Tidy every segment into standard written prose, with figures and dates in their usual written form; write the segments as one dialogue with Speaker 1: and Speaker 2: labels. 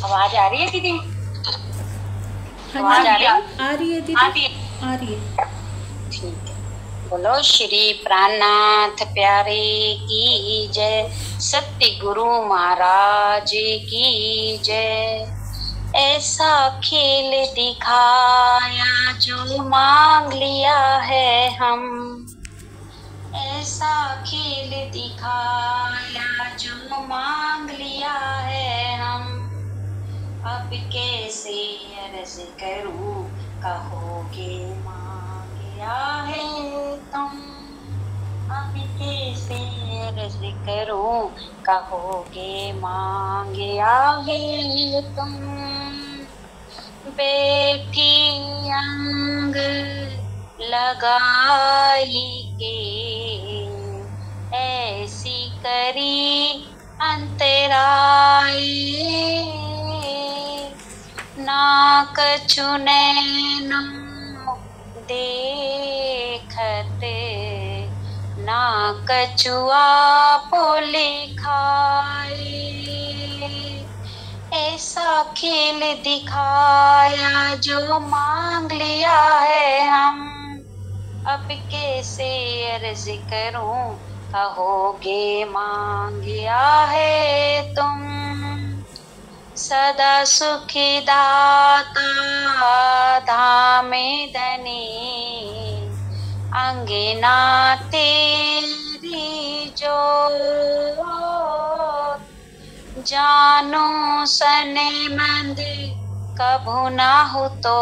Speaker 1: आवाज आ रही है दीदी?
Speaker 2: आवाज
Speaker 1: आ रही है?
Speaker 2: आ रही है दीदी, आ रही है।
Speaker 1: ठीक है। बोलो श्री प्राणनाथ प्यारे की जय, सत्य गुरु महाराज की जय। ऐसा खेल दिखाया जो मांग लिया है हम, ऐसा खेल दिखाया जो मांग लिया है हम। अब कैसे अर्ज करूं, कहोगे मांग लिया है तुम। अब कैसे अर्ज करूं, कहोगे मांग लिया है तुम। बैठी अंग लगाई के, ऐसी करी अंतराई। नाक चुनैनो देखते, ना कछुआ लिखाई। ऐसा खेल दिखाया जो मांग लिया है हम। अब कैसे अर्ज करूं, कहोगे मांग लिया है तुम। सदा सुखी दाता धामे धनी, अंगना तेरी जो। जानो सने मंद कभू ना हो तो,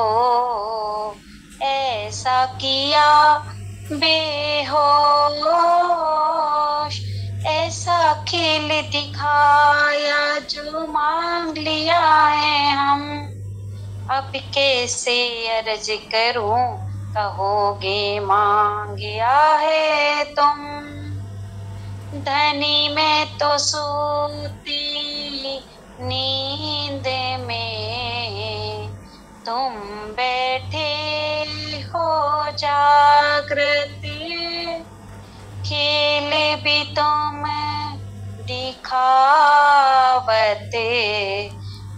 Speaker 1: ऐसा किया बेहोश। ऐसा खेल दिखाया जो मांग लिया है हम। अब कैसे अर्ज करूं, कहोगे मांग लिया है तुम। धनी में तो सोती नींद में, तुम बैठे हो जागृति। खेल भी तुम दिखावते,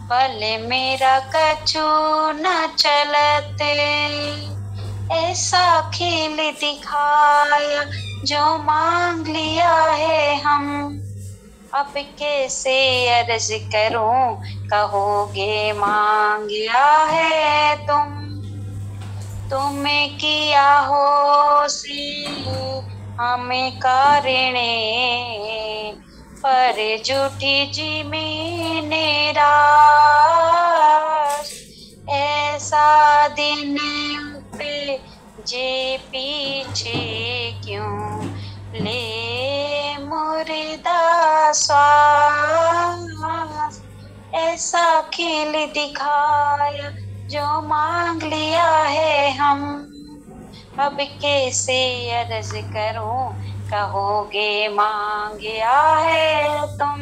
Speaker 1: बल मेरा कछु न चलते। ऐसा खेल दिखाया जो मांग लिया है हम। अब कैसे अर्ज करूं, कहोगे मांग लिया है तुम। तुम्हें किया हो सी हमें कारिणे, पर झूठी जी मैंने रास। ऐसा दिन पे जे पीछे क्यों ले मुर्दा श्वास। ऐसा खेल दिखाया जो मांग लिया है हम। अब कैसे अर्ज करूं, कहोगे मांग लिया है तुम।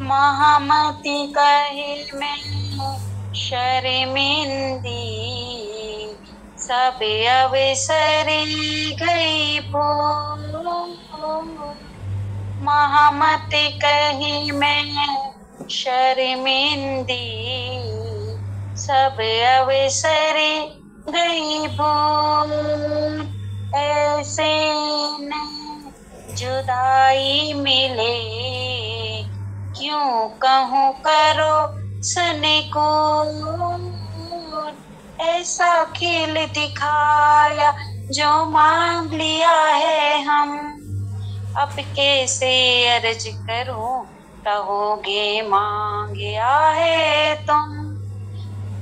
Speaker 1: महामती कही मैं शर्मिंदी, सब अवसरी गई भूल। महामती कही मैं शर्मिंदी, सब अवसरी गई भूल। ऐसे न जुदाई मिले, क्यों कहूँ करो सनिकोल। ऐसा खेल दिखाया जो मांग लिया है हम। अब कैसे अर्ज करूं, कहोगे मांग लिया है तुम।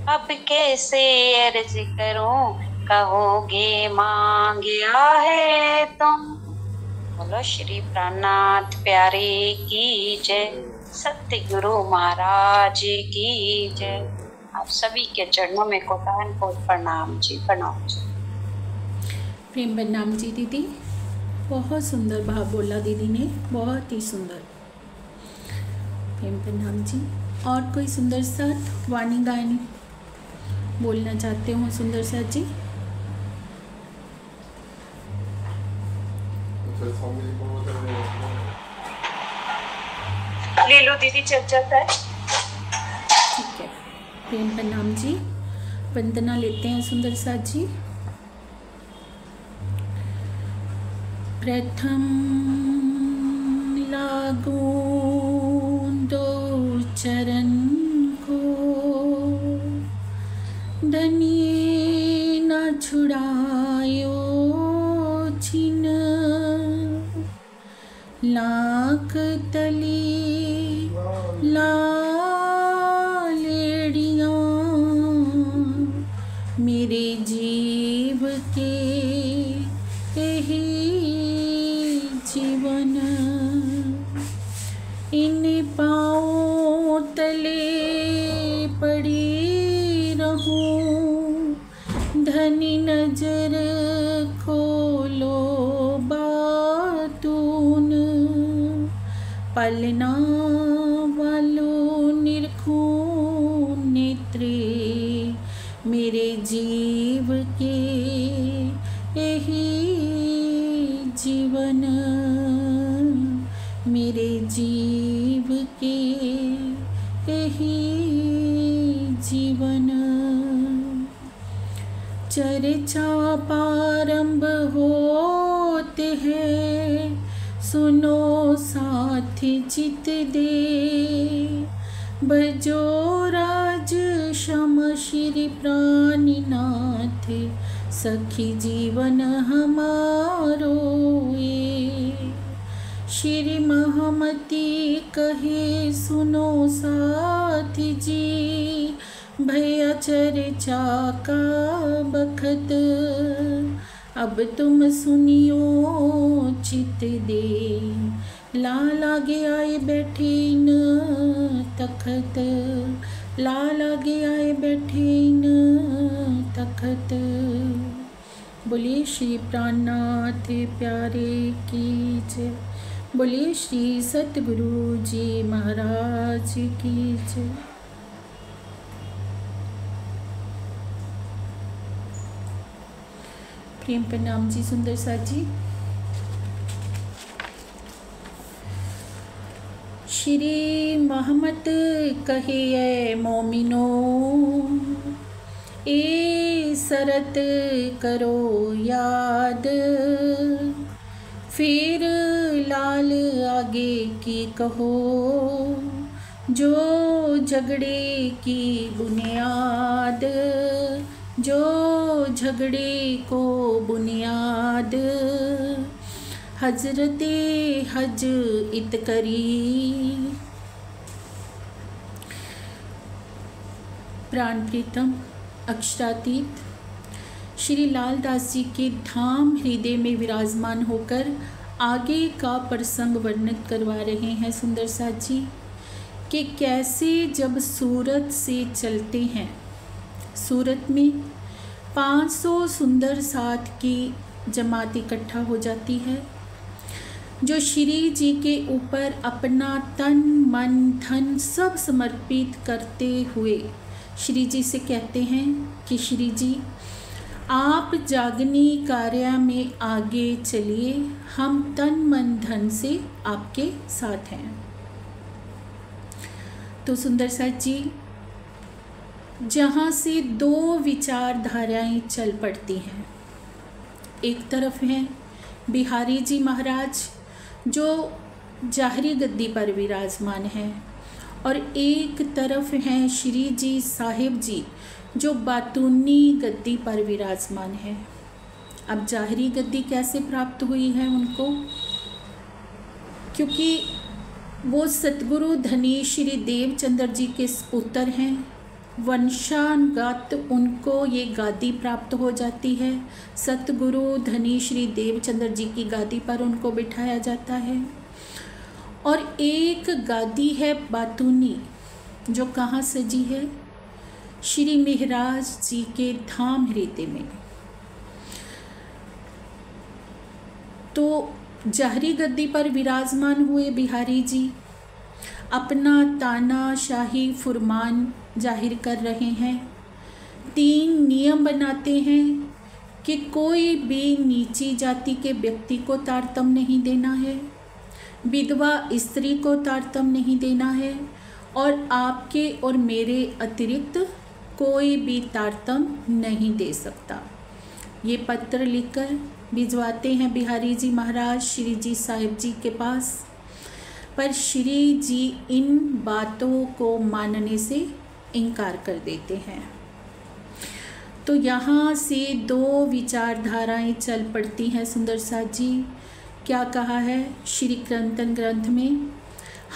Speaker 1: अब कैसे अर्ज करूं, कहोगे मांग लिया है तुम। बोलो श्री प्राणनाथ प्यारे की जय, सत्य गुरु महाराज की जय। आप सभी के चरणों में कोटान कोट प्रणाम जी, प्रणाम जी।
Speaker 2: प्रेम प्रणाम जी दीदी, बहुत सुंदर भाव बोला दीदी ने, बहुत ही सुंदर। प्रेम प्रणाम जी। और कोई सुंदर सा वाणी गायनी बोलना चाहते हो सुंदर सा जी?
Speaker 1: ले लो दीदी, चल जाता है।
Speaker 2: प्रेम प्रणाम जी। वंदना लेते हैं सुंदर साथ जी। प्रथम लागू दो चरण को, धनिये न छुड़ायो छिन, लाख तली लालेड़ियाँ मेरे जीव के यही जीवन, इन पाँव तले पड़ी रहूं, धनी नजर खोलो बातून, पलना वालों निरखूं नेत्रे मेरे जीव के यही जीवन, मेरे जीव के यही जीवन। चर्चा प्रारंभ होते हैं, सुनो साथ जित दे, भजो राज श्याम श्री प्राणीनाथ, सखी जीवन हमारो ये। श्री महामती कहे सुनो साथ जी, भैया चर्चा का बखत, अब तुम सुनियो चित दे, लाल आगे आए बैठे न तखत, लाल आगे आए बैठे न तखत। बोलिए श्री प्राणनाथ प्यारे की जय, बोलिए श्री सतगुरु जी महाराज की जय। प्रेम प्रणाम जी सुंदर साथ जी। श्री मोहम्मद कहे ए मोमिनो, ए सरत करो याद, फिर लाल आगे की कहो, जो झगड़े की बुनियाद, जो झगड़े को बुनियाद, हजरते हज इत करी। प्राण प्रीतम अक्षरातीत श्री लालदास जी के धाम हृदय में विराजमान होकर आगे का प्रसंग वर्णित करवा रहे हैं सुंदर साथ जी, कि कैसे जब सूरत से चलते हैं, सूरत में 500 सुंदर साथ की जमात इकट्ठा हो जाती है, जो श्री जी के ऊपर अपना तन मन धन सब समर्पित करते हुए श्री जी से कहते हैं कि श्री जी आप जागनी कार्य में आगे चलिए, हम तन मन धन से आपके साथ हैं। तो सुंदर साथ जी, जहाँ से दो विचारधाराएं चल पड़ती हैं, एक तरफ हैं बिहारी जी महाराज जो जाहरी गद्दी पर विराजमान हैं, और एक तरफ हैं श्री जी साहिब जी जो बातूनी गद्दी पर विराजमान है। अब जाहरी गद्दी कैसे प्राप्त हुई है उनको, क्योंकि वो सतगुरु धनी श्री देवचंद्र जी के पुत्र हैं, वंशानुगत उनको ये गादी प्राप्त हो जाती है, सतगुरु धनी श्री देवचंद्र जी की गादी पर उनको बिठाया जाता है। और एक गादी है बातूनी जो कहाँ सजी है, श्री मेहराज जी के धाम हृदय में। तो जाहरी गद्दी पर विराजमान हुए बिहारी जी अपना तानाशाही फुरमान जाहिर कर रहे हैं। 3 नियम बनाते हैं कि कोई भी नीची जाति के व्यक्ति को तारतम्य नहीं देना है, विधवा स्त्री को तारतम्य नहीं देना है, और आपके और मेरे अतिरिक्त कोई भी तारतम्य नहीं दे सकता। ये पत्र लिखकर भिजवाते हैं बिहारी जी महाराज श्री जी साहिब जी के पास, पर श्री जी इन बातों को मानने से इनकार कर देते हैं। तो यहाँ से दो विचारधाराएं चल पड़ती हैं सुंदर साथ जी। क्या कहा है श्री कीर्तन ग्रंथ में?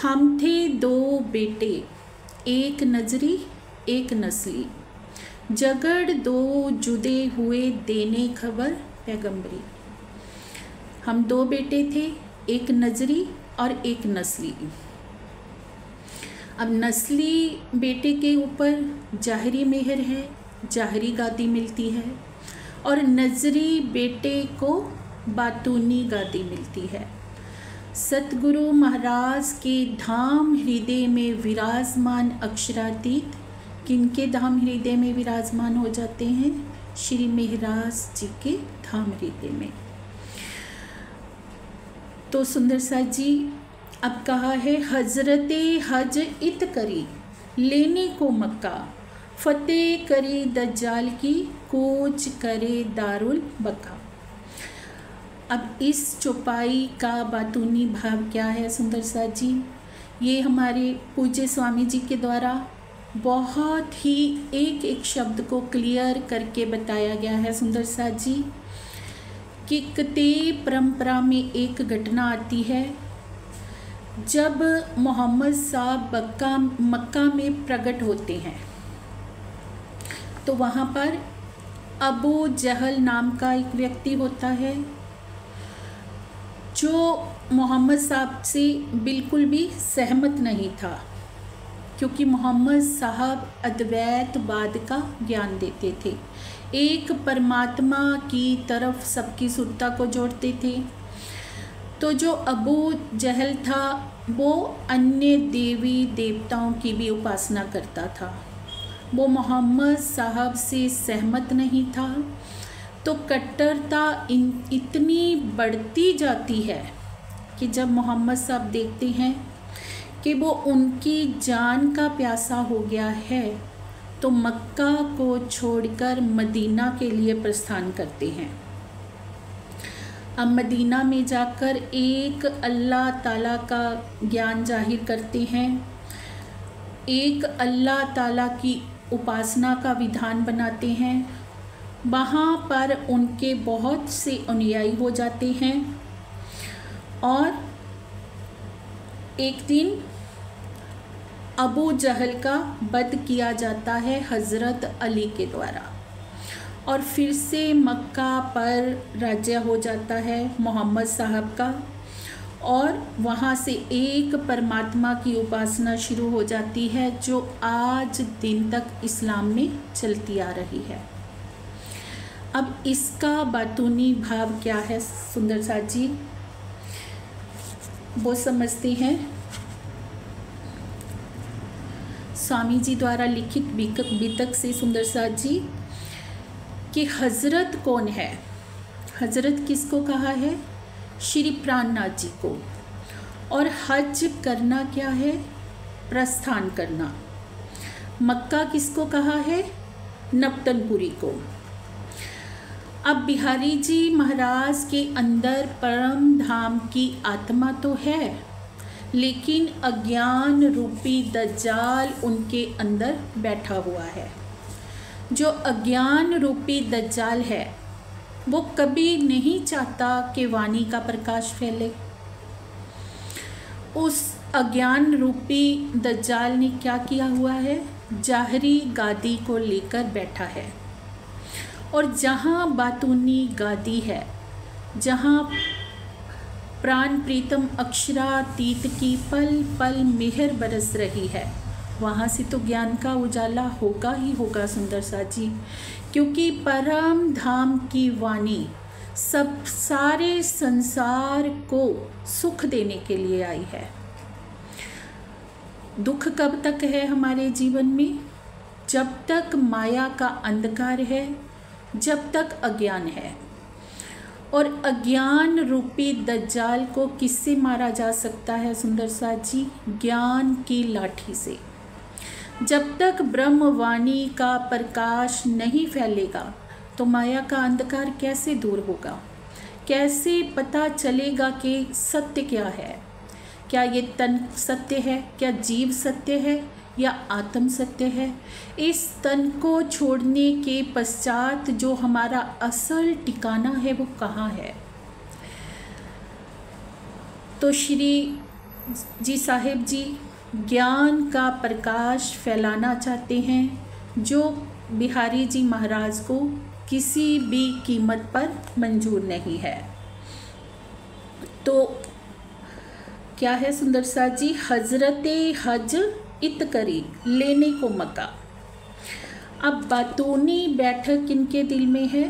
Speaker 2: हम थे दो बेटे, एक नजरी एक नस्ली, जगड़ दो जुदे हुए देने खबर पैगंबरी। हम दो बेटे थे, एक नजरी और एक नस्ली। अब नस्ली बेटे के ऊपर जाहिरी मेहर है, जाहिरी गादी मिलती है, और नजरी बेटे को बातूनी गादी मिलती है। सतगुरु महाराज के धाम हृदय में विराजमान अक्षरातीत किनके धाम हृदय में विराजमान हो जाते हैं? श्री मेहराज जी के धाम हृदय में। तो सुंदर साथ जी अब कहा है, हजरते हज इत करी लेने को मक्का, फतेह करे दज्जाल की कोच करे दारुल बका। अब इस चौपाई का बातूनी भाव क्या है सुंदर साथ जी? ये हमारे पूज्य स्वामी जी के द्वारा बहुत ही एक एक शब्द को क्लियर करके बताया गया है सुंदर साथ जी, कि कते परंपरा में एक घटना आती है जब मोहम्मद साहब मक्का में प्रकट होते हैं, तो वहाँ पर अबू जहल नाम का एक व्यक्ति होता है जो मोहम्मद साहब से बिल्कुल भी सहमत नहीं था, क्योंकि मोहम्मद साहब अद्वैतवाद का ज्ञान देते थे, एक परमात्मा की तरफ सबकी सुरता को जोड़ते थे। तो जो अबू जहल था वो अन्य देवी देवताओं की भी उपासना करता था, वो मोहम्मद साहब से सहमत नहीं था। तो कट्टरता इतनी बढ़ती जाती है कि जब मोहम्मद साहब देखते हैं कि वो उनकी जान का प्यासा हो गया है, तो मक्का को छोड़कर मदीना के लिए प्रस्थान करते हैं। अब मदीना में जाकर एक अल्लाह ताला का ज्ञान जाहिर करते हैं, एक अल्लाह ताला की उपासना का विधान बनाते हैं। वहाँ पर उनके बहुत से अनुयायी हो जाते हैं, और एक दिन अबू जहल का वध किया जाता है हज़रत अली के द्वारा, और फिर से मक्का पर राज्य हो जाता है मोहम्मद साहब का, और वहाँ से एक परमात्मा की उपासना शुरू हो जाती है जो आज दिन तक इस्लाम में चलती आ रही है। अब इसका बातूनी भाव क्या है सुंदर साथ जी? वो समझते हैं स्वामी जी द्वारा लिखित बितक से सुंदर साथ जी, कि हजरत कौन है? हजरत किसको कहा है? श्री प्राणनाथ जी को। और हज करना क्या है? प्रस्थान करना। मक्का किसको कहा है? नवतनपुरी को। अब बिहारी जी महाराज के अंदर परम धाम की आत्मा तो है, लेकिन अज्ञान रूपी दज्जाल उनके अंदर बैठा हुआ है। जो अज्ञान रूपी दज्जाल है वो कभी नहीं चाहता कि वाणी का प्रकाश फैले। उस अज्ञान रूपी दज्जाल ने क्या किया हुआ है? जाहरी गादी को लेकर बैठा है, और जहाँ बातूनी गादी है, जहाँ प्राण प्रीतम अक्षरातीत की पल पल मेहर बरस रही है, वहाँ से तो ज्ञान का उजाला होगा ही होगा सुंदर साथ जी, क्योंकि परम धाम की वाणी सब सारे संसार को सुख देने के लिए आई है। दुख कब तक है हमारे जीवन में? जब तक माया का अंधकार है, जब तक अज्ञान है। और अज्ञान रूपी दज्जाल को किससे मारा जा सकता है सुंदर साथ जी? ज्ञान की लाठी से। जब तक ब्रह्मवाणी का प्रकाश नहीं फैलेगा तो माया का अंधकार कैसे दूर होगा? कैसे पता चलेगा कि सत्य क्या है? क्या ये तन सत्य है? क्या जीव सत्य है या आत्म सत्य है? इस तन को छोड़ने के पश्चात जो हमारा असल ठिकाना है वो कहाँ है? तो श्री जी साहिब जी ज्ञान का प्रकाश फैलाना चाहते हैं जो बिहारी जी महाराज को किसी भी कीमत पर मंजूर नहीं है। तो क्या है सुंदर साथ जी? हजरते हज इत करी लेने को मक्का। अब बातूनी बैठक किनके दिल में है?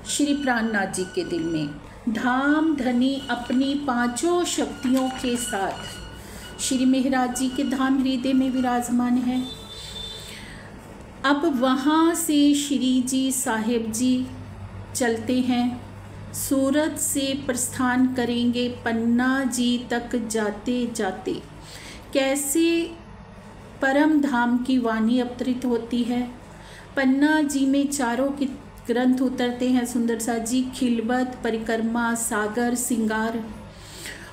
Speaker 2: श्री प्राणनाथ जी के दिल में। धाम धनी अपनी पांचों शक्तियों के साथ श्री महाराज जी के धाम हृदय में विराजमान है। अब वहाँ से श्री जी साहिब जी चलते हैं, सूरत से प्रस्थान करेंगे पन्ना जी तक जाते जाते। कैसे परम धाम की वाणी अवतरित होती है? पन्ना जी में चारों की ग्रंथ उतरते हैं सुंदर सा जी, खिलवत, परिक्रमा, सागर, सिंगार,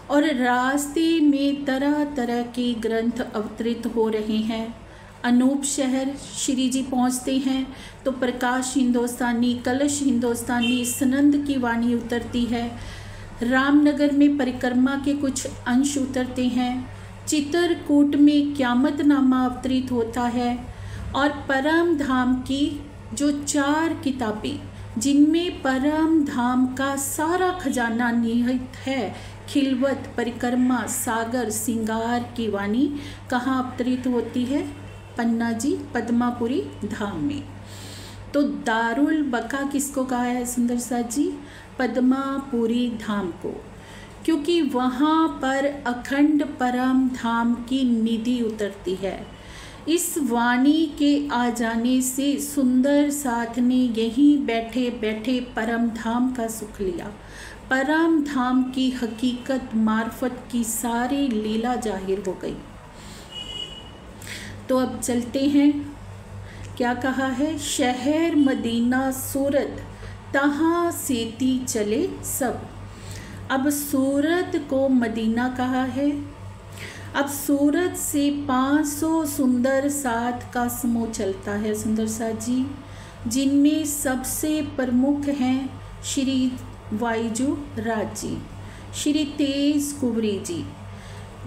Speaker 2: और रास्ते में तरह तरह के ग्रंथ अवतरित हो रहे हैं। अनूप शहर श्री जी पहुँचते हैं तो प्रकाश हिंदुस्तानी, कलश हिंदुस्तानी, सनंद की वाणी उतरती है। रामनगर में परिक्रमा के कुछ अंश उतरते हैं। चित्रकूट में क्यामत नामा अवतरित होता है। और परम धाम की जो 4 किताबें जिनमें परम धाम का सारा खजाना निहित है, खिलवत, परिक्रमा, सागर, सिंगार की वाणी कहाँ अवतरित होती है? पन्ना जी पद्मापुरी धाम में। तो दारुल बका किसको कहा है सुंदर सा जी? पद्मापुरी धाम को, क्योंकि वहाँ पर अखंड परम धाम की निधि उतरती है। इस वाणी के आ जाने से सुंदर साथ ने यहीं बैठे बैठे परम धाम का सुख लिया। परम धाम की हकीकत मार्फत की सारी लीला जाहिर हो गई। तो अब चलते हैं, क्या कहा है? शहर मदीना सूरत तहाँ सेती चले सब। अब सूरत को मदीना कहा है। अब सूरत से 500 सुंदर साथ का समूह चलता है सुंदर साथ जी, जिनमें सबसे प्रमुख हैं श्री वाईजू राज जी, श्री तेज कुंवरी जी,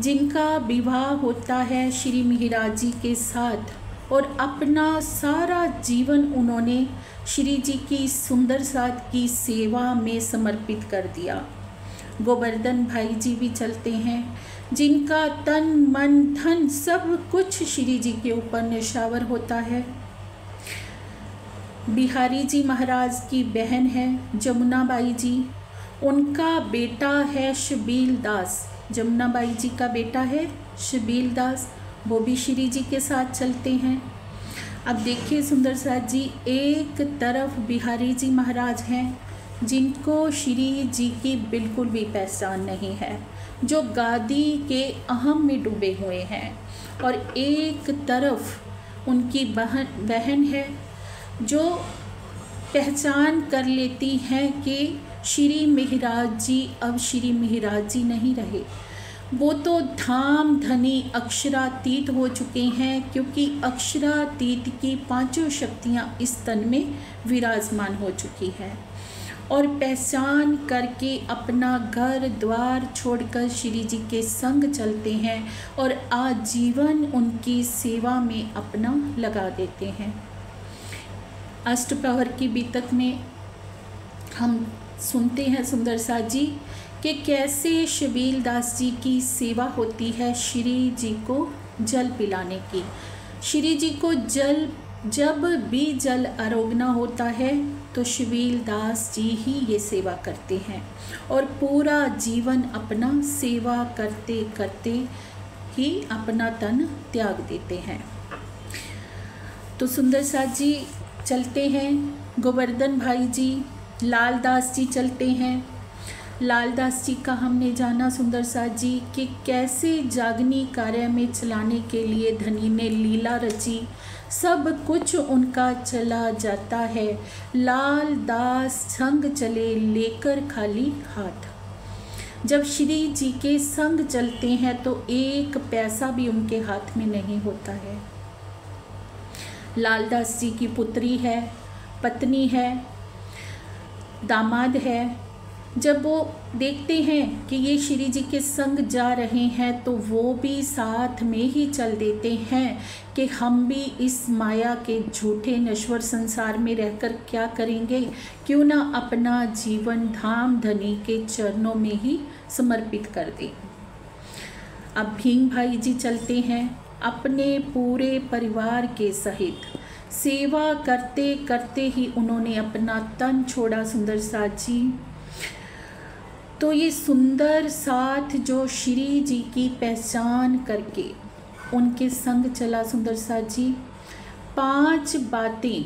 Speaker 2: जिनका विवाह होता है श्री महाराज जी के साथ, और अपना सारा जीवन उन्होंने श्री जी की सुंदर साथ की सेवा में समर्पित कर दिया। गोवर्धन भाई जी भी चलते हैं, जिनका तन मन धन सब कुछ श्री जी के ऊपर निशावर होता है। बिहारी जी महाराज की बहन है जमुना बाई जी, उनका बेटा है शबील दास। जमुना बाई जी का बेटा है शबील दास, वो भी श्री जी के साथ चलते हैं। अब देखिए सुंदर साथ जी, एक तरफ बिहारी जी महाराज हैं जिनको श्री जी की बिल्कुल भी पहचान नहीं है, जो गादी के अहम में डूबे हुए हैं, और एक तरफ उनकी बहन है जो पहचान कर लेती हैं कि श्री महाराज जी अब श्री महाराज जी नहीं रहे। वो तो धाम धनी अक्षरातीत हो चुके हैं, क्योंकि अक्षरातीत की 5 शक्तियाँ इस तन में विराजमान हो चुकी हैं, और पहचान करके अपना घर द्वार छोड़कर श्री जी के संग चलते हैं और आजीवन उनकी सेवा में अपना लगा देते हैं। अष्टप्रहर की बीतक में हम सुनते हैं सुंदर सा जी कि कैसे शबील दास जी की सेवा होती है श्री जी को जल पिलाने की। श्री जी को जब भी जल आरोगना होता है तो शबील दास जी ही ये सेवा करते हैं, और पूरा जीवन अपना सेवा करते करते ही अपना तन त्याग देते हैं। तो सुंदर साथ जी चलते हैं, गोवर्धन भाई जी, लाल दास जी चलते हैं, लालदास जी का हमने जाना सुंदर साथ जी कि कैसे जागनी कार्य में चलाने के लिए धनी ने लीला रची, सब कुछ उनका चला जाता है। लालदास संग चले लेकर खाली हाथ। जब श्री जी के संग चलते हैं तो एक पैसा भी उनके हाथ में नहीं होता है। लालदास जी की पुत्री है, पत्नी है, दामाद है। जब वो देखते हैं कि ये श्री जी के संग जा रहे हैं तो वो भी साथ में ही चल देते हैं कि हम भी इस माया के झूठे नश्वर संसार में रहकर क्या करेंगे, क्यों ना अपना जीवन धाम धनी के चरणों में ही समर्पित कर दें। अब भीम भाई जी चलते हैं अपने पूरे परिवार के सहित। सेवा करते करते ही उन्होंने अपना तन छोड़ा सुंदर साथ जी। तो ये सुंदर साथ जो श्री जी की पहचान करके उनके संग चला सुंदर साथ जी। 5 बातें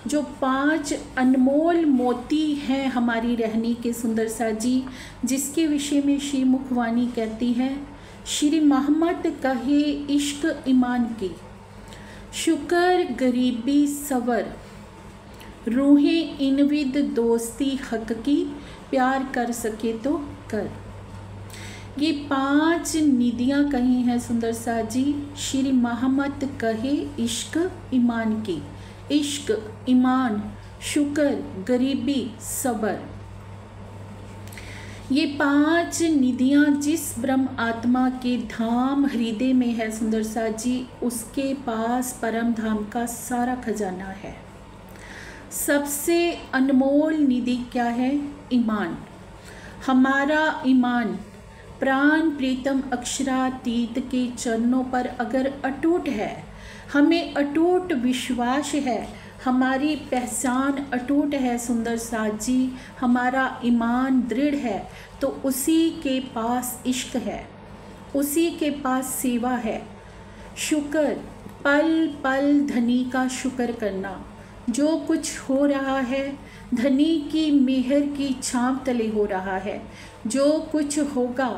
Speaker 2: जो 5 अनमोल मोती हैं हमारी रहनी के सुंदर साथ जी, जिसके विषय में श्री मुखवाणी कहती है, श्री मोहम्मद कहे इश्क ईमान की, शुक्र गरीबी सवर, रूहें इनविद दोस्ती हक की, प्यार कर सके तो कर। ये 5 निधियाँ कही हैं सुंदर साथ जी श्री मोहम्मद कहे इश्क ईमान की। इश्क, ईमान, शुक्र, गरीबी, सबर, ये 5 निधियाँ जिस ब्रह्म आत्मा के धाम हृदय में है सुंदर साथ जी, उसके पास परम धाम का सारा खजाना है। सबसे अनमोल निधि क्या है? ईमान। हमारा ईमान प्राण प्रीतम अक्षरातीत के चरणों पर अगर अटूट है, हमें अटूट विश्वास है, हमारी पहचान अटूट है सुंदर साथ जी, हमारा ईमान दृढ़ है, तो उसी के पास इश्क है, उसी के पास सेवा है। शुक्र, पल पल धनी का शुक्र करना। जो कुछ हो रहा है धनी की मेहर की छांव तले हो रहा है। जो कुछ होगा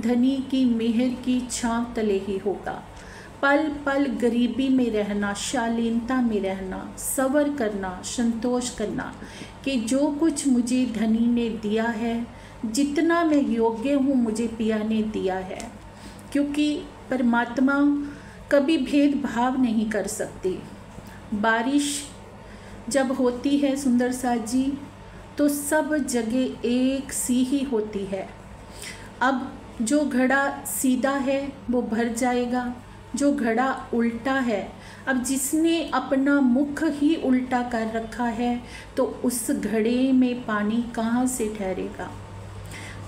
Speaker 2: धनी की मेहर की छांव तले ही होगा। पल पल गरीबी में रहना, शालीनता में रहना, सबर करना, संतोष करना कि जो कुछ मुझे धनी ने दिया है, जितना मैं योग्य हूँ मुझे पिया ने दिया है। क्योंकि परमात्मा कभी भेदभाव नहीं कर सकती। बारिश जब होती है सुंदर साथ जी तो सब जगह एक सी ही होती है। अब जो घड़ा सीधा है वो भर जाएगा, जो घड़ा उल्टा है, अब जिसने अपना मुख ही उल्टा कर रखा है तो उस घड़े में पानी कहाँ से ठहरेगा।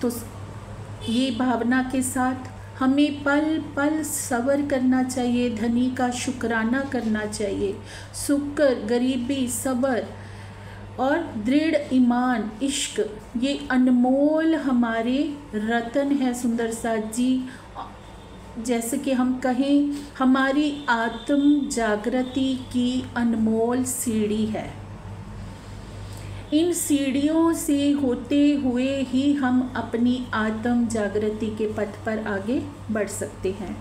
Speaker 2: तो ये भावना के साथ हमें पल पल सब्र करना चाहिए, धनी का शुक्राना करना चाहिए। शुक्र, गरीबी, सब्र और दृढ़ ईमान, इश्क, ये अनमोल हमारे रतन है सुंदर साथ जी। जैसे कि हम कहें हमारी आत्म जागृति की अनमोल सीढ़ी है। इन सीढ़ियों से होते हुए ही हम अपनी आत्म जागृति के पथ पर आगे बढ़ सकते हैं।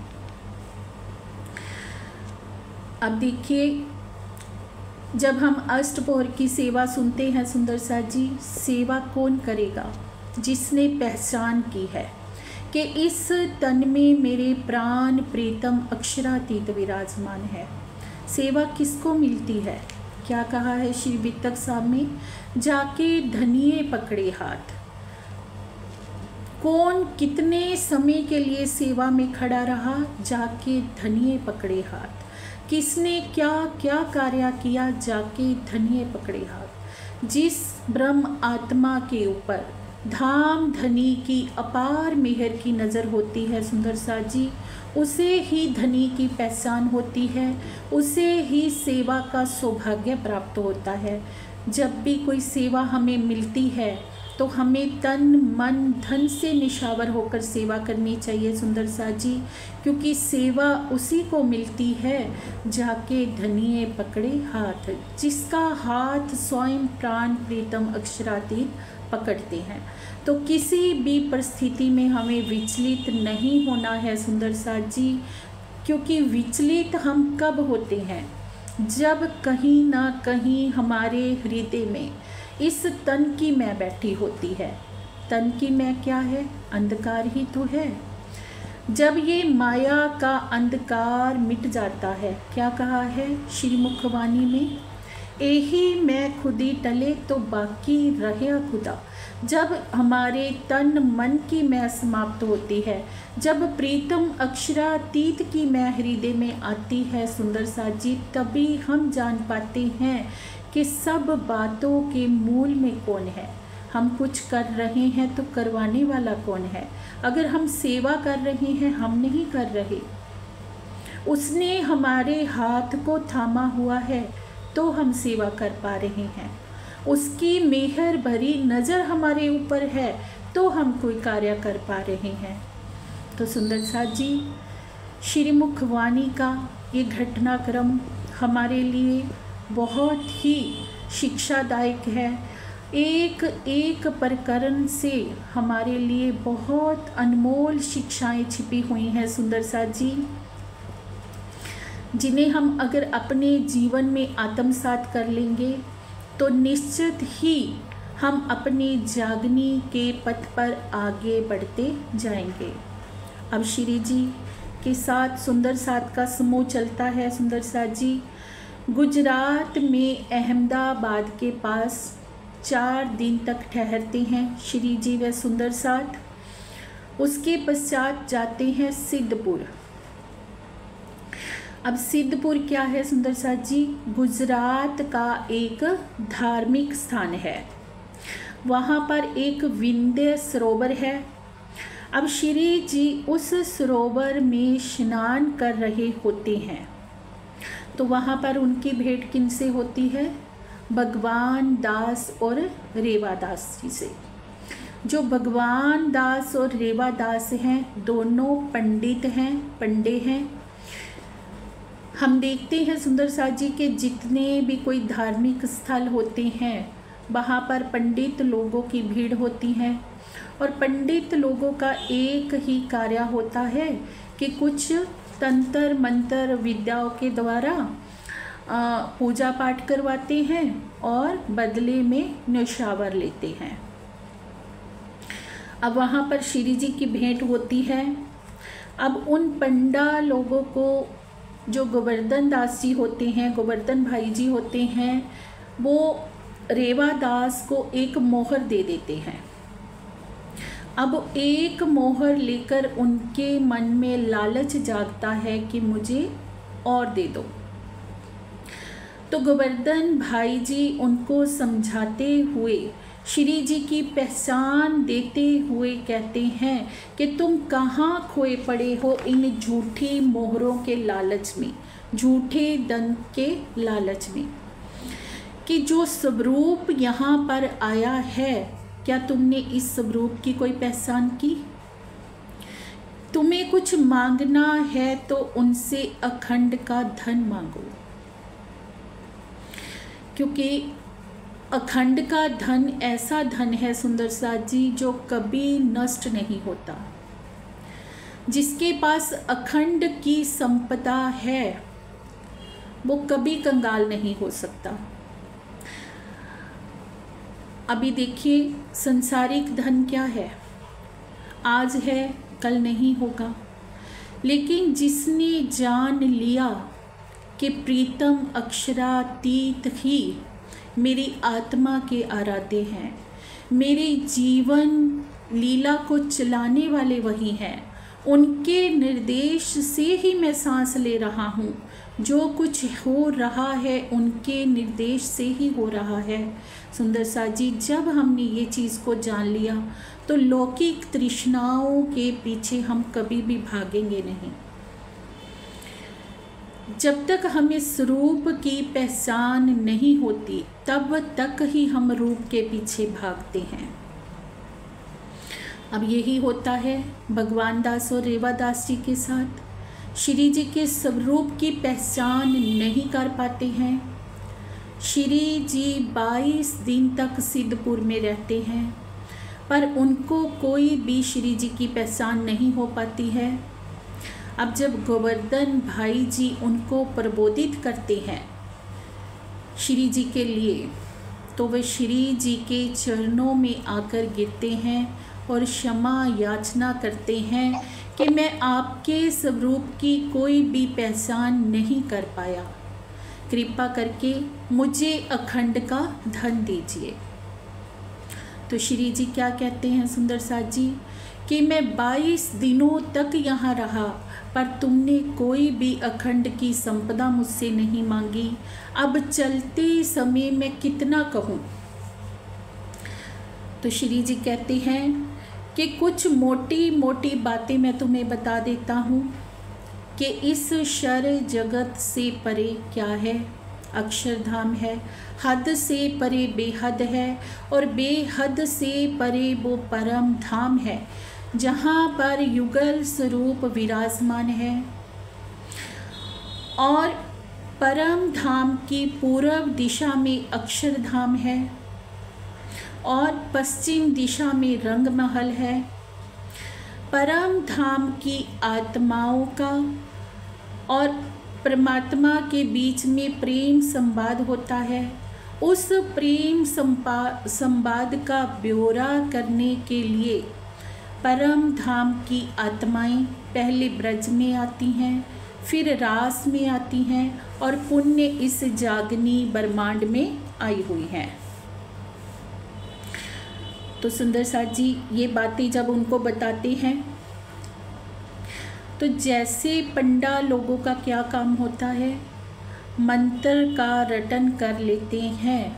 Speaker 2: अब देखिए, जब हम अष्टप्रहर की सेवा सुनते हैं सुंदर साथ जी, सेवा कौन करेगा? जिसने पहचान की है कि इस तन में मेरे प्राण प्रीतम अक्षरातीत विराजमान है। सेवा किसको मिलती है? क्या कहा है श्री वितक साहब में? जाके धनिये पकड़े हाथ। कौन कितने समय के लिए सेवा में खड़ा रहा? जाके धनिये पकड़े हाथ। किसने क्या क्या कार्य किया? जाके धनिये पकड़े हाथ। जिस ब्रह्म आत्मा के ऊपर धाम धनी की अपार मेहर की नज़र होती है सुंदर साथ जी, उसे ही धनी की पहचान होती है, उसे ही सेवा का सौभाग्य प्राप्त होता है। जब भी कोई सेवा हमें मिलती है तो हमें तन मन धन से निशावर होकर सेवा करनी चाहिए सुंदर साथ जी, क्योंकि सेवा उसी को मिलती है जाके धनिये पकड़े हाथ, जिसका हाथ स्वयं प्राण प्रीतम अक्षरातीत पकड़ते हैं। तो किसी भी परिस्थिति में हमें विचलित नहीं होना है सुंदर साथ जी, क्योंकि विचलित हम कब होते हैं, जब कहीं ना कहीं हमारे हृदय में इस तन की मैं बैठी होती है। तन की मैं क्या है? अंधकार ही तो है। जब ये माया का अंधकार मिट जाता है, क्या कहा है श्रीमुखवाणी में, यही मैं खुदी टले तो बाकी रहे खुदा। जब हमारे तन मन की मैं समाप्त होती है, जब प्रीतम अक्षरातीत की मैं हृदय में आती है सुंदर साथ जी, तभी हम जान पाते हैं कि सब बातों के मूल में कौन है। हम कुछ कर रहे हैं तो करवाने वाला कौन है। अगर हम सेवा कर रहे हैं, हम नहीं कर रहे, उसने हमारे हाथ को थामा हुआ है तो हम सेवा कर पा रहे हैं। उसकी मेहर भरी नज़र हमारे ऊपर है तो हम कोई कार्य कर पा रहे हैं। तो सुंदर साथ जी, श्रीमुखवाणी का ये घटनाक्रम हमारे लिए बहुत ही शिक्षादायक है। एक एक प्रकरण से हमारे लिए बहुत अनमोल शिक्षाएं छिपी हुई हैं सुंदर साथ जी, जिन्हें हम अगर अपने जीवन में आत्मसात कर लेंगे तो निश्चित ही हम अपने जागने के पथ पर आगे बढ़ते जाएंगे। अब श्री जी के साथ सुंदर साथ का समूह चलता है सुंदर साथ जी। गुजरात में अहमदाबाद के पास 4 दिन तक ठहरते हैं श्री जी व सुंदर साथ। उसके पश्चात जाते हैं सिद्धपुर। अब सिद्धपुर क्या है सुंदर साथ जी? गुजरात का एक धार्मिक स्थान है। वहाँ पर एक विंध्य सरोवर है। अब श्री जी उस सरोवर में स्नान कर रहे होते हैं, तो वहाँ पर उनकी भेंट किनसे होती है? भगवान दास और रेवादास जी से। जो भगवान दास और रेवादास हैं, दोनों पंडित हैं, पंडे हैं। हम देखते हैं सुंदर साथ जी के जितने भी कोई धार्मिक स्थल होते हैं, वहाँ पर पंडित लोगों की भीड़ होती है, और पंडित लोगों का एक ही कार्य होता है कि कुछ तंत्र मंत्र विद्याओं के द्वारा पूजा पाठ करवाते हैं और बदले में न्यौछावर लेते हैं। अब वहाँ पर श्री जी की भेंट होती है। अब उन पंडा लोगों को जो गोवर्धन दास जी होते हैं, गोवर्धन भाई जी होते हैं, वो रेवादास को एक मोहर दे देते हैं। अब एक मोहर लेकर उनके मन में लालच जागता है कि मुझे और दे दो। तो गोवर्धन भाई जी उनको समझाते हुए, श्री जी की पहचान देते हुए कहते हैं कि तुम कहाँ खोए पड़े हो इन झूठी मोहरों के लालच में, झूठे धन के लालच में, कि जो स्वरूप यहाँ पर आया है, क्या तुमने इस स्वरूप की कोई पहचान की? तुम्हें कुछ मांगना है तो उनसे अखंड का धन मांगो, क्योंकि अखंड का धन ऐसा धन है सुंदर साथ जी जो कभी नष्ट नहीं होता। जिसके पास अखंड की संपदा है वो कभी कंगाल नहीं हो सकता। अभी देखिए, संसारिक धन क्या है? आज है कल नहीं होगा, लेकिन जिसने जान लिया कि प्रीतम अक्षरातीत ही मेरी आत्मा के आराध्य हैं, मेरे जीवन लीला को चलाने वाले वही हैं, उनके निर्देश से ही मैं सांस ले रहा हूँ, जो कुछ हो रहा है उनके निर्देश से ही हो रहा है। सुंदर साथ जी, जब हमने ये चीज़ को जान लिया तो लौकिक तृष्णाओं के पीछे हम कभी भी भागेंगे नहीं। जब तक हमें स्वरूप की पहचान नहीं होती तब तक ही हम रूप के पीछे भागते हैं। अब यही होता है भगवान दास और रेवादास जी के साथ। श्री जी के स्वरूप की पहचान नहीं कर पाते हैं। श्री जी 22 दिन तक सिद्धपुर में रहते हैं। पर उनको कोई भी श्री जी की पहचान नहीं हो पाती है। अब जब गोवर्धन भाई जी उनको प्रबोधित करते हैं श्री जी के लिए, तो वे श्री जी के चरणों में आकर गिरते हैं और क्षमा याचना करते हैं कि मैं आपके स्वरूप की कोई भी पहचान नहीं कर पाया, कृपा करके मुझे अखंड का धन दीजिए। तो श्री जी क्या कहते हैं सुंदर साथ जी कि मैं 22 दिनों तक यहाँ रहा, पर तुमने कोई भी अखंड की संपदा मुझसे नहीं मांगी। अब चलते समय मैं कितना कहूँ। तो श्री जी कहते हैं कि कुछ मोटी मोटी बातें मैं तुम्हें बता देता हूँ कि इस शर जगत से परे क्या है। अक्षरधाम है, हद से परे बेहद है, और बेहद से परे वो परम धाम है जहाँ पर युगल स्वरूप विराजमान है। और परम धाम की पूर्व दिशा में अक्षरधाम है और पश्चिम दिशा में रंग महल है। परम धाम की आत्माओं का और परमात्मा के बीच में प्रेम संवाद होता है। उस प्रेम संवाद का ब्यौरा करने के लिए परम धाम की आत्माएं पहले ब्रज में आती हैं, फिर रास में आती हैं और पुण्य इस जागनी ब्रह्मांड में आई हुई हैं। तो सुंदर साथ जी ये बातें जब उनको बताते हैं, तो जैसे पंडा लोगों का क्या काम होता है, मंत्र का रटन कर लेते हैं,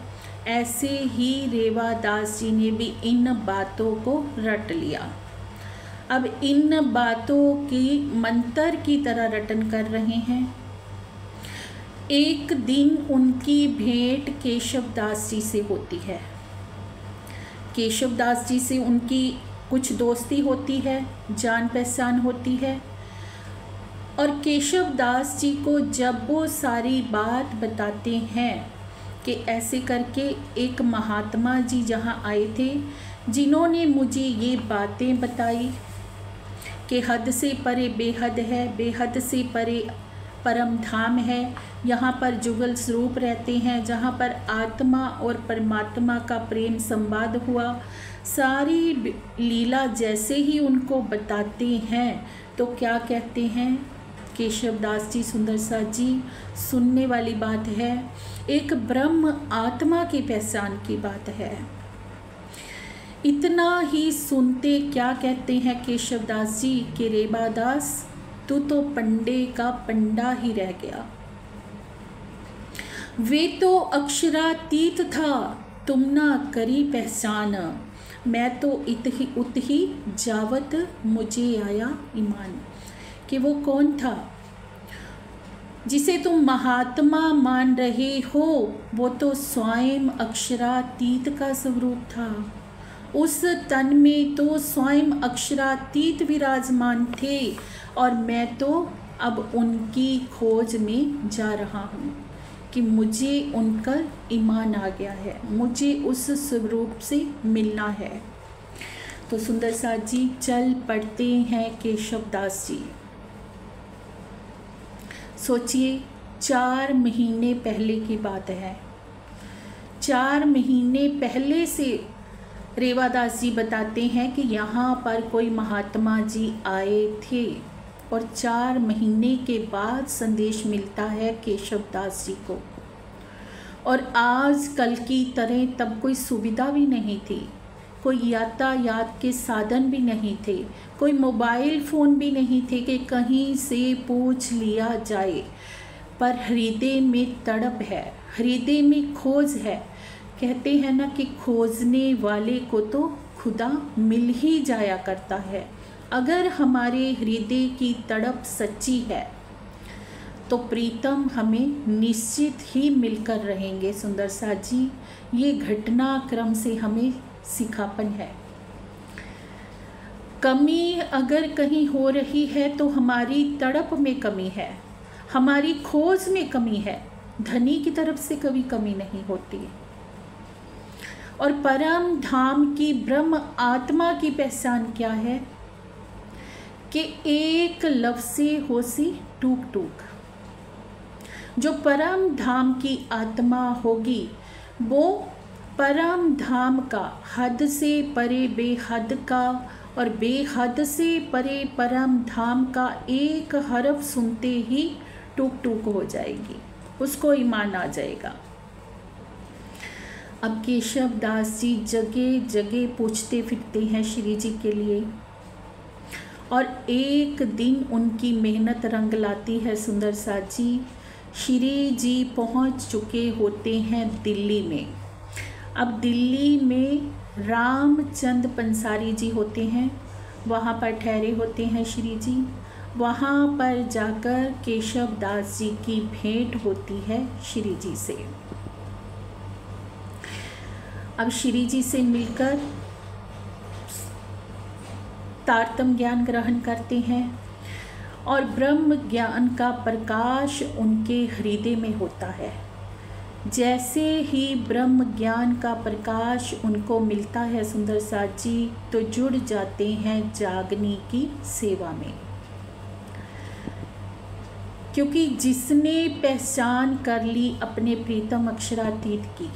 Speaker 2: ऐसे ही रेवादास जी ने भी इन बातों को रट लिया। अब इन बातों की मंत्र की तरह रटन कर रहे हैं। एक दिन उनकी भेंट केशवदास जी से होती है। केशवदास जी से उनकी कुछ दोस्ती होती है, जान पहचान होती है। और केशवदास जी को जब वो सारी बात बताते हैं कि ऐसे करके एक महात्मा जी जहाँ आए थे, जिन्होंने मुझे ये बातें बताई कि हद से परे बेहद है, बेहद से परे परम धाम है, यहाँ पर जुगल स्वरूप रहते हैं, जहाँ पर आत्मा और परमात्मा का प्रेम संवाद हुआ। सारी लीला जैसे ही उनको बताते हैं, तो क्या कहते हैं केशवदास जी, सुंदर साथ जी, सुनने वाली बात है, एक ब्रह्म आत्मा की पहचान की बात है। इतना ही सुनते क्या कहते हैं केशवदास जी कि रेवादास तू तो पंडे का पंडा ही रह गया। वे तो अक्षरातीत था, तुम ना करी पहचान, मैं तो उत ही जावत मुझे आया ईमान। कि वो कौन था जिसे तुम महात्मा मान रहे हो, वो तो स्वयं अक्षरातीत का स्वरूप था। उस तन में तो स्वयं अक्षरातीत विराजमान थे, और मैं तो अब उनकी खोज में जा रहा हूँ कि मुझे उनका ईमान आ गया है, मुझे उस स्वरूप से मिलना है। तो सुंदर साथ जी चल पड़ते हैं केशवदास जी। सोचिए 4 महीने पहले की बात है। 4 महीने पहले से रेवादास जी बताते हैं कि यहाँ पर कोई महात्मा जी आए थे, और 4 महीने के बाद संदेश मिलता है केशवदास जी को। और आज कल की तरह तब कोई सुविधा भी नहीं थी, कोई यातायात के साधन भी नहीं थे, कोई मोबाइल फ़ोन भी नहीं थे कि कहीं से पूछ लिया जाए। पर हृदय में तड़प है, हृदय में खोज है। कहते हैं ना कि खोजने वाले को तो खुदा मिल ही जाया करता है। अगर हमारे हृदय की तड़प सच्ची है तो प्रीतम हमें निश्चित ही मिलकर रहेंगे। सुंदर साथ जी ये घटनाक्रम से हमें सिखापन है। कमी अगर कहीं हो रही है तो हमारी तड़प में कमी है, हमारी खोज में कमी है। धनी की तरफ से कभी कमी नहीं होती। और परम धाम की ब्रह्म आत्मा की पहचान क्या है कि एक लफ्ज़ से होसी टूक टूक। जो परम धाम की आत्मा होगी वो परम धाम का हद से परे बेहद का और बेहद से परे परम धाम का एक हरफ सुनते ही टूक टूक हो जाएगी, उसको ईमान आ जाएगा। अब केशव दास जी जगह जगह पूछते फिरते हैं श्री जी के लिए, और एक दिन उनकी मेहनत रंग लाती है सुंदर साथ जी। श्री जी पहुंच चुके होते हैं दिल्ली में। अब दिल्ली में रामचंद पंसारी जी होते हैं, वहाँ पर ठहरे होते हैं श्री जी। वहाँ पर जाकर केशव दास जी की भेंट होती है श्री जी से। अब श्री जी से मिलकर तारतम ज्ञान ग्रहण करते हैं और ब्रह्म ज्ञान का प्रकाश उनके हृदय में होता है। जैसे ही ब्रह्म ज्ञान का प्रकाश उनको मिलता है सुंदर साथ जी, तो जुड़ जाते हैं जागनी की सेवा में। क्योंकि जिसने पहचान कर ली अपने प्रीतम अक्षरातीत की,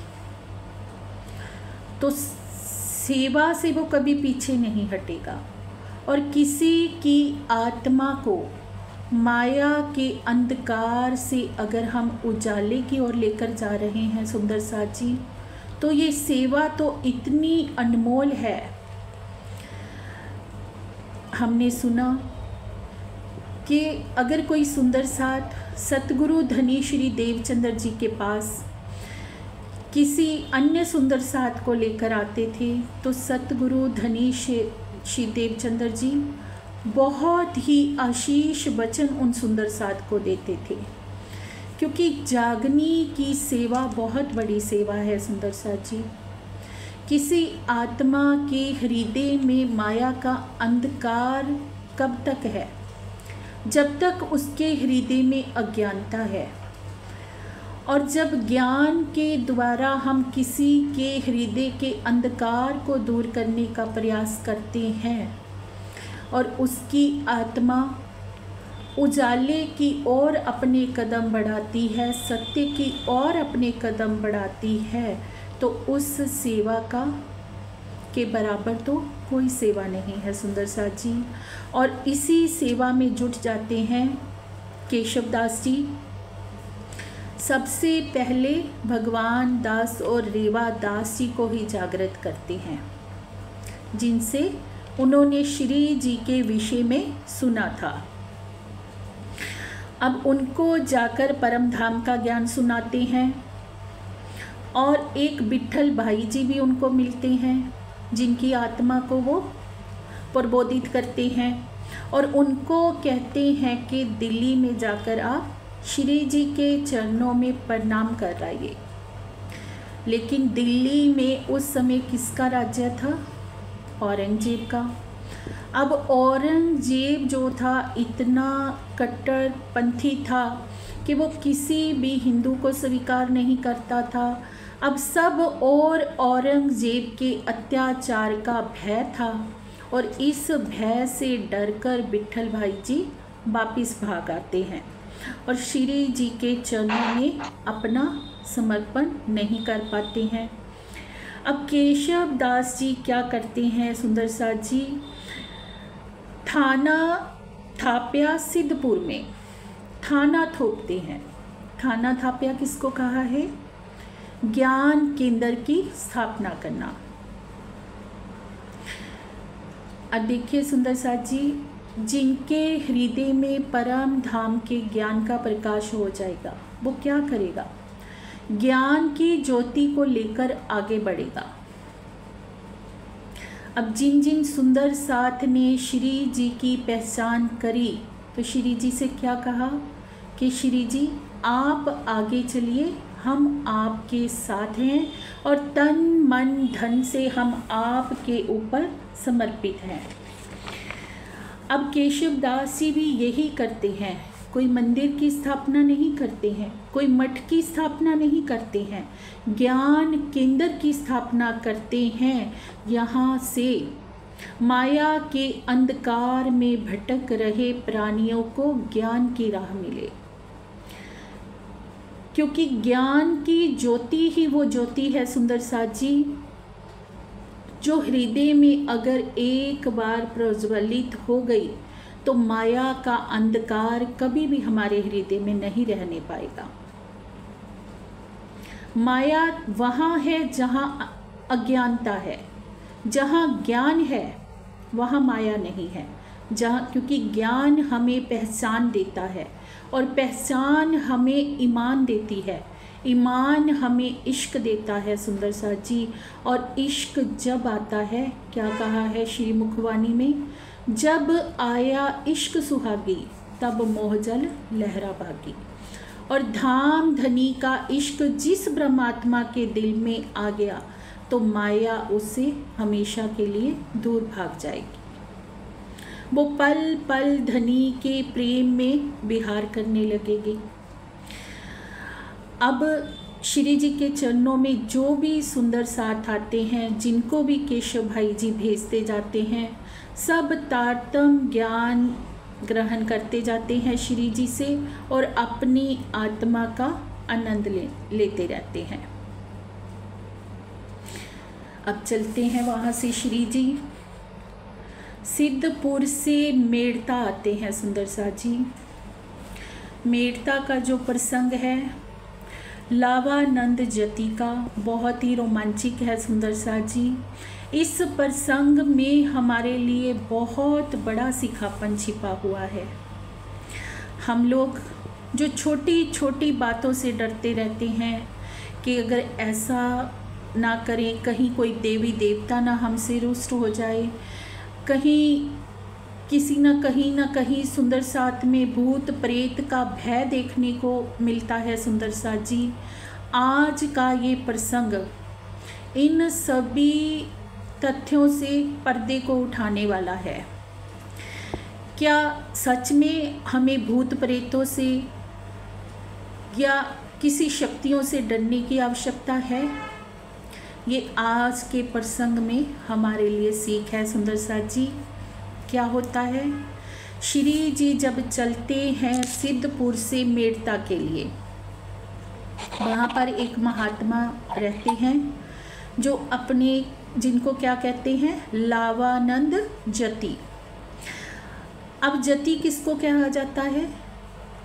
Speaker 2: तो सेवा से वो कभी पीछे नहीं हटेगा। और किसी की आत्मा को माया के अंधकार से अगर हम उजाले की ओर लेकर जा रहे हैं सुंदर साथ जी, तो ये सेवा तो इतनी अनमोल है। हमने सुना कि अगर कोई सुंदर साथ सतगुरु धनी श्री देवचंद्र जी के पास किसी अन्य सुंदर साथ को लेकर आते थे, तो सतगुरु धनी श्री देवचंद्र जी बहुत ही आशीष वचन उन सुंदर साथ को देते थे। क्योंकि जागनी की सेवा बहुत बड़ी सेवा है सुंदर साथ जी। किसी आत्मा के हृदय में माया का अंधकार कब तक है? जब तक उसके हृदय में अज्ञानता है। और जब ज्ञान के द्वारा हम किसी के हृदय के अंधकार को दूर करने का प्रयास करते हैं और उसकी आत्मा उजाले की ओर अपने कदम बढ़ाती है, सत्य की ओर अपने कदम बढ़ाती है, तो उस सेवा का के बराबर तो कोई सेवा नहीं है सुंदर साथ जी। और इसी सेवा में जुट जाते हैं केशव दास जी। सबसे पहले भगवान दास और रेवा दास जी को ही जागृत करते हैं, जिनसे उन्होंने श्री जी के विषय में सुना था। अब उनको जाकर परम धाम का ज्ञान सुनाते हैं। और एक विट्ठल भाई जी भी उनको मिलते हैं, जिनकी आत्मा को वो प्रबोधित करते हैं और उनको कहते हैं कि दिल्ली में जाकर आप श्री जी के चरणों में प्रणाम कराइए। लेकिन दिल्ली में उस समय किसका राज्य था? औरंगजेब का। अब औरंगजेब जो था इतना कट्टरपंथी था कि वो किसी भी हिंदू को स्वीकार नहीं करता था। अब सब और औरंगजेब के अत्याचार का भय था और इस भय से डरकर विट्ठल भाई जी वापिस भाग आते हैं और श्री जी के चरणों में अपना समर्पण नहीं कर पाते हैं। अब केशव दास जी क्या करते हैं सुंदर साथ जी? थाना थाप्या सिद्धपुर में थाना थोपते हैं। थाना थाप्या किसको कहा है? ज्ञान केंद्र की स्थापना करना। अब देखिए सुंदर साथ जी, जिनके हृदय में परम धाम के ज्ञान का प्रकाश हो जाएगा, वो क्या करेगा? ज्ञान की ज्योति को लेकर आगे बढ़ेगा। अब जिन जिन सुंदर साथ ने श्री जी की पहचान करी, तो श्री जी से क्या कहा कि श्री जी आप आगे चलिए, हम आपके साथ हैं और तन मन धन से हम आपके ऊपर समर्पित हैं। अब केशव दास जी भी यही करते हैं कोई मंदिर की स्थापना नहीं करते हैं, कोई मठ की स्थापना नहीं करते हैं, ज्ञान केंद्र की स्थापना करते हैं। यहाँ से माया के अंधकार में भटक रहे प्राणियों को ज्ञान की राह मिले, क्योंकि ज्ञान की ज्योति ही वो ज्योति है सुंदर साथ जी, जो हृदय में अगर एक बार प्रज्वलित हो गई तो माया का अंधकार कभी भी हमारे हृदय में नहीं रहने पाएगा। माया वहाँ है जहाँ अज्ञानता है, जहाँ ज्ञान है वहाँ माया नहीं है। जहाँ, क्योंकि ज्ञान हमें पहचान देता है और पहचान हमें ईमान देती है, ईमान हमें इश्क देता है सुंदर साथ जी। और इश्क जब आता है, क्या कहा है श्री मुखवाणी में, जब आया इश्क सुहागी तब मोहजल लहरा भागी। और धाम धनी का इश्क जिस ब्रह्मात्मा के दिल में आ गया तो माया उससे हमेशा के लिए दूर भाग जाएगी। वो पल पल धनी के प्रेम में विहार करने लगेगी। अब श्री जी के चरणों में जो भी सुंदर साथ आते हैं, जिनको भी केशव भाई जी भेजते जाते हैं, सब तारतम्य ज्ञान ग्रहण करते जाते हैं श्री जी से और अपनी आत्मा का आनंद लेते रहते हैं। अब चलते हैं वहाँ से श्री जी सिद्धपुर से मेड़ता आते हैं सुंदर साथ जी। मेड़ता का जो प्रसंग है लावानंद जति का, बहुत ही रोमांचिक है सुंदर साथ जी। इस प्रसंग में हमारे लिए बहुत बड़ा सिखापन छिपा हुआ है। हम लोग जो छोटी छोटी बातों से डरते रहते हैं कि अगर ऐसा ना करें, कहीं कोई देवी देवता ना हमसे रुष्ट हो जाए, कहीं किसी न कहीं सुंदर साथ में भूत प्रेत का भय देखने को मिलता है सुंदर साथ जी। आज का ये प्रसंग इन सभी तथ्यों से पर्दे को उठाने वाला है। क्या सच में हमें भूत प्रेतों से या किसी शक्तियों से डरने की आवश्यकता है? ये आज के प्रसंग में हमारे लिए सीख है सुंदर साथ जी। क्या होता है, श्री जी जब चलते हैं सिद्धपुर से मेड़ता के लिए, वहाँ पर एक महात्मा रहते हैं जो अपने, जिनको क्या कहते हैं, लावानंद जति। अब जति किसको कहा जाता है?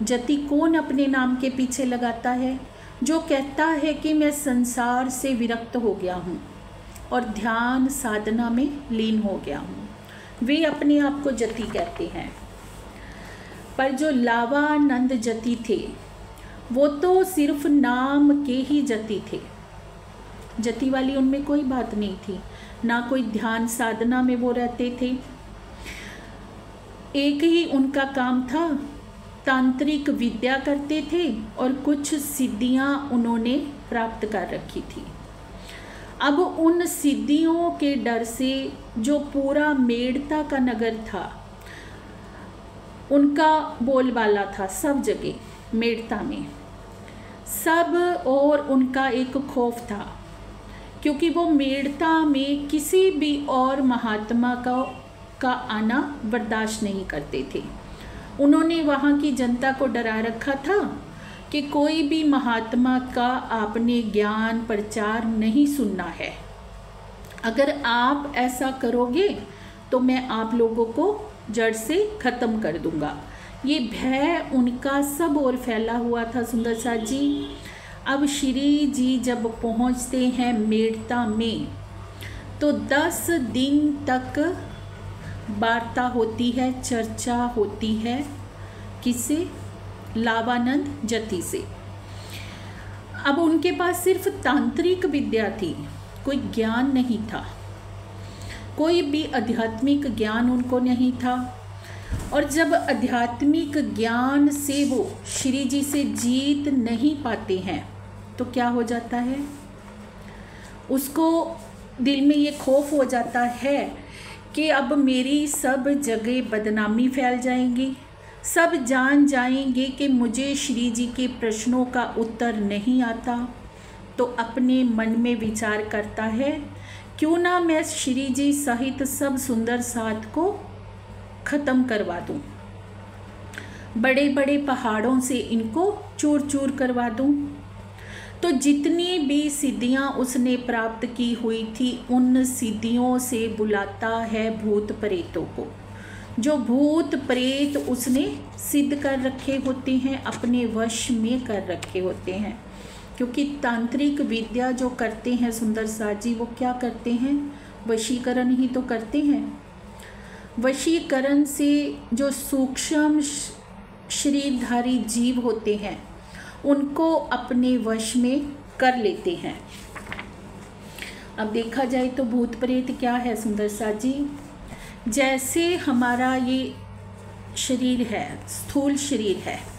Speaker 2: जति कौन अपने नाम के पीछे लगाता है? जो कहता है कि मैं संसार से विरक्त हो गया हूँ और ध्यान साधना में लीन हो गया हूँ, वे अपने आप को जति कहते हैं। पर जो लावानंद जति थे वो तो सिर्फ नाम के ही जति थे। जति वाली उनमें कोई बात नहीं थी, ना कोई ध्यान साधना में वो रहते थे। एक ही उनका काम था, तांत्रिक विद्या करते थे और कुछ सिद्धियां उन्होंने प्राप्त कर रखी थी। अब उन सिद्धियों के डर से जो पूरा मेड़ता का नगर था, उनका बोलबाला था सब जगह मेड़ता में, सब और उनका एक खौफ था, क्योंकि वो मेड़ता में किसी भी और महात्मा का आना बर्दाश्त नहीं करते थे। उन्होंने वहाँ की जनता को डरा रखा था कि कोई भी महात्मा का आपने ज्ञान प्रचार नहीं सुनना है। अगर आप ऐसा करोगे तो मैं आप लोगों को जड़ से ख़त्म कर दूंगा। ये भय उनका सब ओर फैला हुआ था सुंदर साथ जी। अब श्री जी जब पहुँचते हैं मेड़ता में तो 10 दिन तक वार्ता होती है, चर्चा होती है, किससे? लावानंद जति से। अब उनके पास सिर्फ तांत्रिक विद्या थी, कोई ज्ञान नहीं था, कोई भी आध्यात्मिक ज्ञान उनको नहीं था। और जब आध्यात्मिक ज्ञान से वो श्री जी से जीत नहीं पाते हैं तो क्या हो जाता है, उसको दिल में ये खौफ हो जाता है कि अब मेरी सब जगह बदनामी फैल जाएंगी, सब जान जाएंगे कि मुझे श्री जी के प्रश्नों का उत्तर नहीं आता, तो अपने मन में विचार करता है, क्यों ना मैं श्री जी सहित सब सुंदर साथ को ख़त्म करवा दूं, बड़े बड़े पहाड़ों से इनको चूर चूर करवा दूं। तो जितनी भी सिद्धियां उसने प्राप्त की हुई थी, उन सिद्धियों से बुलाता है भूत प्रेतों को। जो भूत प्रेत उसने सिद्ध कर रखे होते हैं, अपने वश में कर रखे होते हैं। क्योंकि तांत्रिक विद्या जो करते हैं सुंदर साथ जी, वो क्या करते हैं? वशीकरण ही तो करते हैं। वशीकरण से जो सूक्ष्म शरीरधारी जीव होते हैं उनको अपने वश में कर लेते हैं। अब देखा जाए तो भूत प्रेत क्या है सुंदर साथ जी? जैसे हमारा ये शरीर है, स्थूल शरीर है,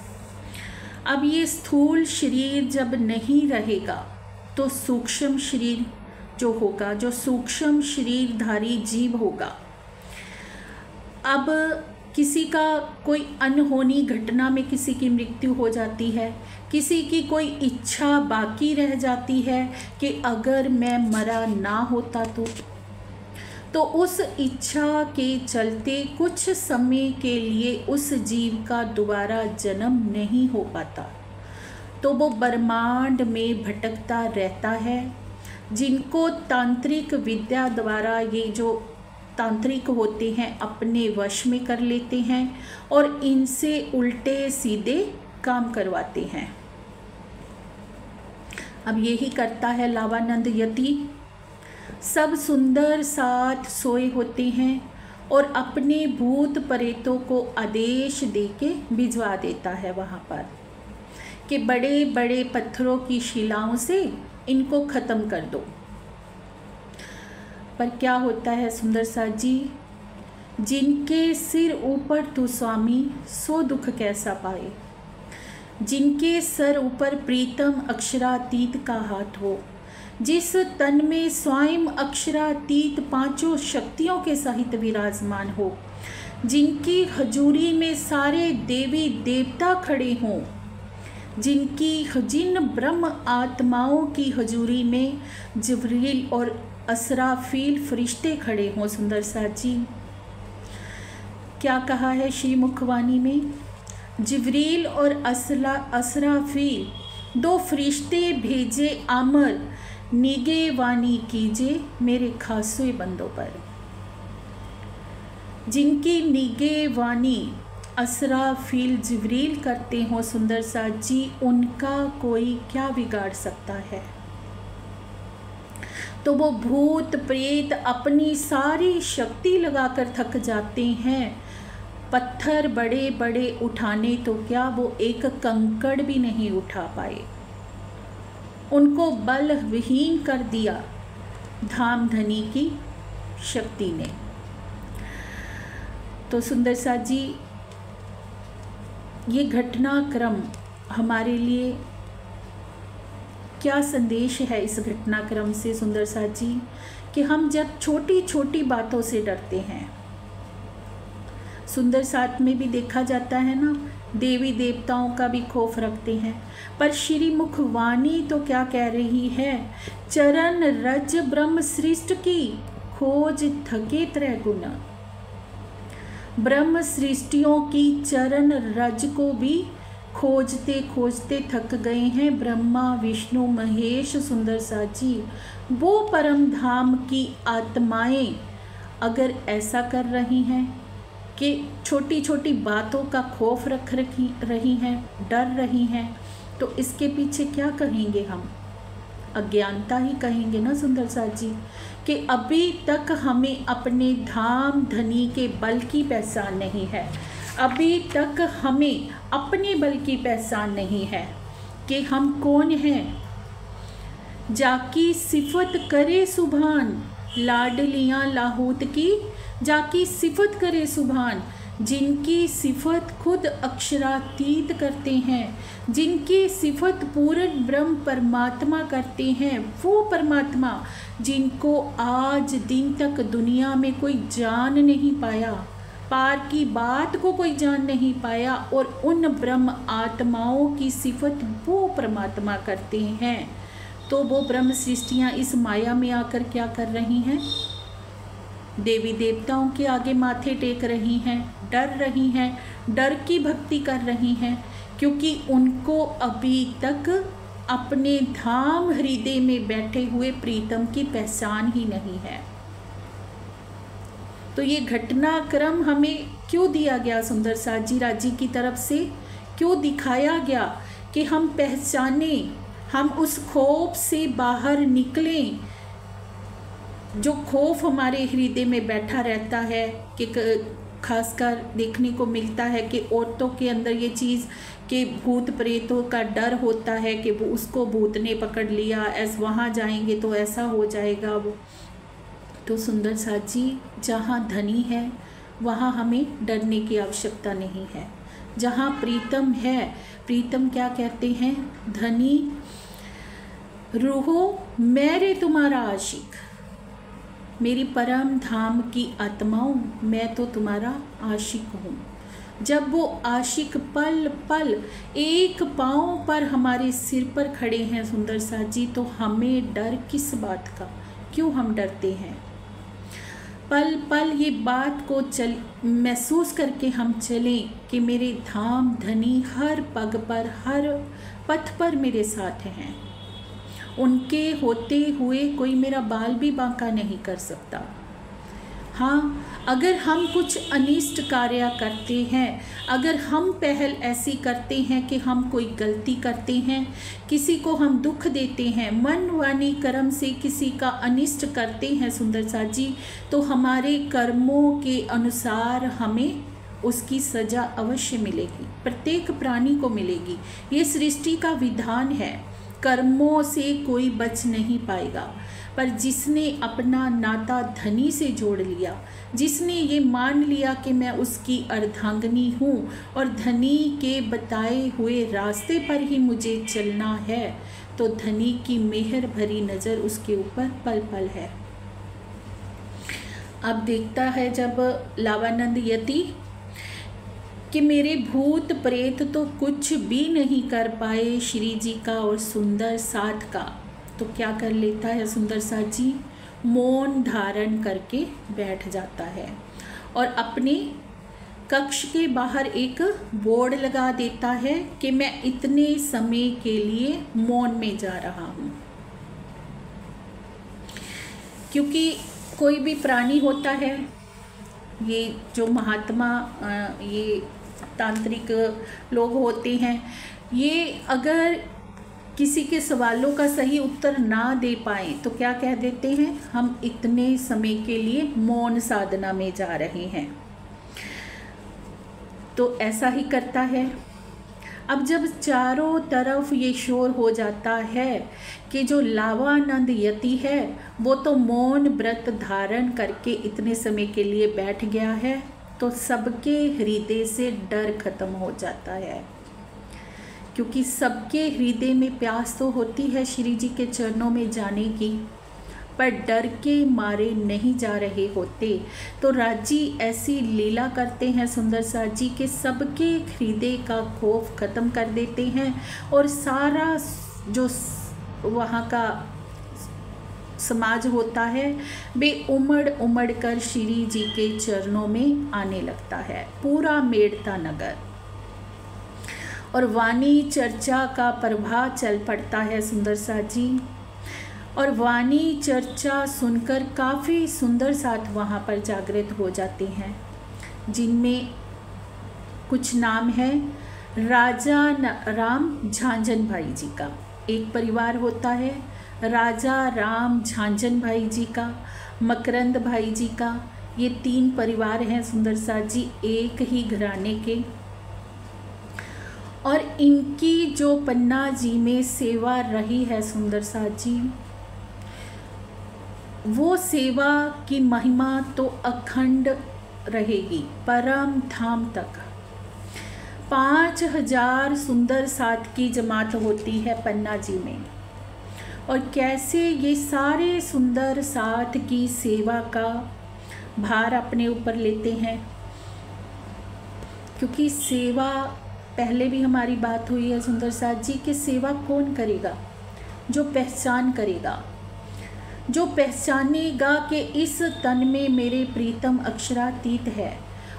Speaker 2: अब ये स्थूल शरीर जब नहीं रहेगा तो सूक्ष्म शरीर जो होगा, जो सूक्ष्म शरीरधारी जीव होगा, अब किसी का कोई अनहोनी घटना में किसी की मृत्यु हो जाती है, किसी की कोई इच्छा बाकी रह जाती है कि अगर मैं मरा ना होता तो उस इच्छा के चलते कुछ समय के लिए उस जीव का दोबारा जन्म नहीं हो पाता, तो वो ब्रह्मांड में भटकता रहता है। जिनको तांत्रिक विद्या द्वारा ये जो तांत्रिक होते हैं अपने वश में कर लेते हैं और इनसे उल्टे सीधे काम करवाते हैं। अब यही करता है लावानंद यति। सब सुंदर साथ सोए होते हैं और अपने भूत प्रेतों को आदेश देके भिजवा देता है वहाँ पर कि बड़े बड़े पत्थरों की शिलाओं से इनको ख़त्म कर दो। पर क्या होता है सुंदर साथ जी? जिनके सिर ऊपर तू स्वामी सो दुख कैसा पाए, जिनके सर ऊपर प्रीतम अक्षरातीत का हाथ हो, जिस तन में स्वयं अक्षरातीत पांचों शक्तियों के सहित विराजमान हो, जिनकी हजूरी में सारे देवी देवता खड़े हों, जिन ब्रह्म आत्माओं की हजूरी में जिब्रील और असराफील फरिश्ते खड़े हों। सुंदर साथ जी, क्या कहा है श्री मुखवाणी में? जिब्रील और असराफील दो फरिश्ते भेजे आमर, निगे वाणी कीजे मेरे खासों बंदों पर। जिनकी निगे वाणी असराफील जिब्रील करते हो सुंदर साथ जी, उनका कोई क्या बिगाड़ सकता है? तो वो भूत प्रेत अपनी सारी शक्ति लगाकर थक जाते हैं। पत्थर बड़े बड़े उठाने तो क्या, वो एक कंकड़ भी नहीं उठा पाए। उनको बल विहीन कर दिया धामधनी की शक्ति ने। तो सुंदर साथ जी, ये घटनाक्रम हमारे लिए क्या संदेश है इस घटनाक्रम से सुंदर साथ जी? कि हम जब छोटी छोटी बातों से डरते हैं, सुंदर साथ में भी देखा जाता है ना, देवी देवताओं का भी खौफ रखते हैं। पर श्री मुखवाणी तो क्या कह रही है? चरण रज ब्रह्म सृष्ट की खोज थके त्रय गुण। ब्रह्म सृष्टियों की चरण रज को भी खोजते खोजते थक गए हैं ब्रह्मा विष्णु महेश। सुंदर साथ जी, वो परम धाम की आत्माएं अगर ऐसा कर रही हैं कि छोटी छोटी बातों का खौफ रख रही हैं, डर रही हैं, तो इसके पीछे क्या कहेंगे हम? अज्ञानता ही कहेंगे ना सुंदर साथ जी, कि अभी तक हमें अपने धाम धनी के बल की पहचान नहीं है, अभी तक हमें अपने बल की पहचान नहीं है कि हम कौन हैं। जाकी सिफत करे सुभान, लाडलियाँ लाहौत की जाकी सिफत करे सुभान। जिनकी सिफत खुद अक्षरातीत करते हैं, जिनकी सिफत पूर्ण ब्रह्म परमात्मा करते हैं, वो परमात्मा जिनको आज दिन तक दुनिया में कोई जान नहीं पाया, पार की बात को कोई जान नहीं पाया और उन ब्रह्म आत्माओं की सिफत वो परमात्मा करते हैं, तो वो ब्रह्म सृष्टियाँ इस माया में आकर क्या कर रही हैं? देवी देवताओं के आगे माथे टेक रही हैं, डर रही हैं, डर की भक्ति कर रही हैं, क्योंकि उनको अभी तक अपने धाम हृदय में बैठे हुए प्रीतम की पहचान ही नहीं है। तो ये घटनाक्रम हमें क्यों दिया गया सुंदर साथ जी राजी की तरफ से, क्यों दिखाया गया कि हम पहचाने, हम उस खौफ से बाहर निकलें, जो खौफ हमारे हृदय में बैठा रहता है कि खासकर देखने को मिलता है कि औरतों के अंदर ये चीज़ कि भूत प्रेतों का डर होता है कि वो उसको भूत ने पकड़ लिया, ऐसा वहाँ जाएंगे तो ऐसा हो जाएगा वो। तो सुंदर साथ जी, जहाँ धनी है वहाँ हमें डरने की आवश्यकता नहीं है। जहाँ प्रीतम है, प्रीतम क्या कहते हैं? धनी रूहो मेरे तुम्हारा आशिक, मेरी परम धाम की आत्माओं, मैं तो तुम्हारा आशिक हूँ। जब वो आशिक पल पल एक पाँव पर हमारे सिर पर खड़े हैं सुंदर साथ जी, तो हमें डर किस बात का? क्यों हम डरते हैं? पल पल ये बात को महसूस करके हम चलें कि मेरे धाम धनी हर पग पर, हर पथ पर मेरे साथ हैं। उनके होते हुए कोई मेरा बाल भी बांका नहीं कर सकता। हाँ, अगर हम कुछ अनिष्ट कार्य करते हैं, अगर हम पहल ऐसी करते हैं कि हम कोई गलती करते हैं, किसी को हम दुख देते हैं, मन वाणी कर्म से किसी का अनिष्ट करते हैं सुंदर साथ जी, तो हमारे कर्मों के अनुसार हमें उसकी सज़ा अवश्य मिलेगी, प्रत्येक प्राणी को मिलेगी। ये सृष्टि का विधान है, कर्मों से कोई बच नहीं पाएगा। पर जिसने अपना नाता धनी से जोड़ लिया, जिसने ये मान लिया कि मैं उसकी अर्धांगिनी हूँ और धनी के बताए हुए रास्ते पर ही मुझे चलना है, तो धनी की मेहर भरी नज़र उसके ऊपर पल पल है। अब देखता है जब लावानंद यति कि मेरे भूत प्रेत तो कुछ भी नहीं कर पाए श्री जी का और सुंदर साथ का, तो क्या कर लेता है सुंदर साथ जी? मौन धारण करके बैठ जाता है और अपने कक्ष के बाहर एक बोर्ड लगा देता है कि मैं इतने समय के लिए मौन में जा रहा हूँ। क्योंकि कोई भी प्राणी होता है, ये जो महात्मा, ये तांत्रिक लोग होते हैं, ये अगर किसी के सवालों का सही उत्तर ना दे पाए तो क्या कह देते हैं? हम इतने समय के लिए मौन साधना में जा रहे हैं। तो ऐसा ही करता है। अब जब चारों तरफ ये शोर हो जाता है कि जो लावानंद यति है वो तो मौन व्रत धारण करके इतने समय के लिए बैठ गया है, तो सबके हृदय से डर खत्म हो जाता है। क्योंकि सबके हृदय में प्यास तो होती है श्री जी के चरणों में जाने की, पर डर के मारे नहीं जा रहे होते। तो राजी ऐसी लीला करते हैं सुंदर साथ जी के सबके हृदय का खौफ खत्म कर देते हैं और सारा जो वहाँ का समाज होता है वे उमड़ उमड़ कर श्री जी के चरणों में आने लगता है, पूरा मेड़ता नगर। और वाणी चर्चा का प्रवाह चल पड़ता है सुंदर साथ जी, और वाणी चर्चा सुनकर काफ़ी सुंदर साथ वहाँ पर जागृत हो जाते हैं, जिनमें कुछ नाम है राजा राम झांझन भाई जी का। एक परिवार होता है राजा राम झांझन भाई जी का, मकरंद भाई जी का। ये 3 परिवार हैं सुंदर साथ जी, एक ही घराने के। और इनकी जो पन्ना जी में सेवा रही है सुंदर साथ जी, वो सेवा की महिमा तो अखंड रहेगी परम धाम तक। 5000 सुंदर साथ की जमात होती है पन्ना जी में, और कैसे ये सारे सुंदर साथ की सेवा का भार अपने ऊपर लेते हैं। क्योंकि सेवा, पहले भी हमारी बात हुई है सुंदर साथ जी कि सेवा कौन करेगा? जो पहचान करेगा, जो पहचानेगा कि इस तन में मेरे प्रीतम अक्षरातीत है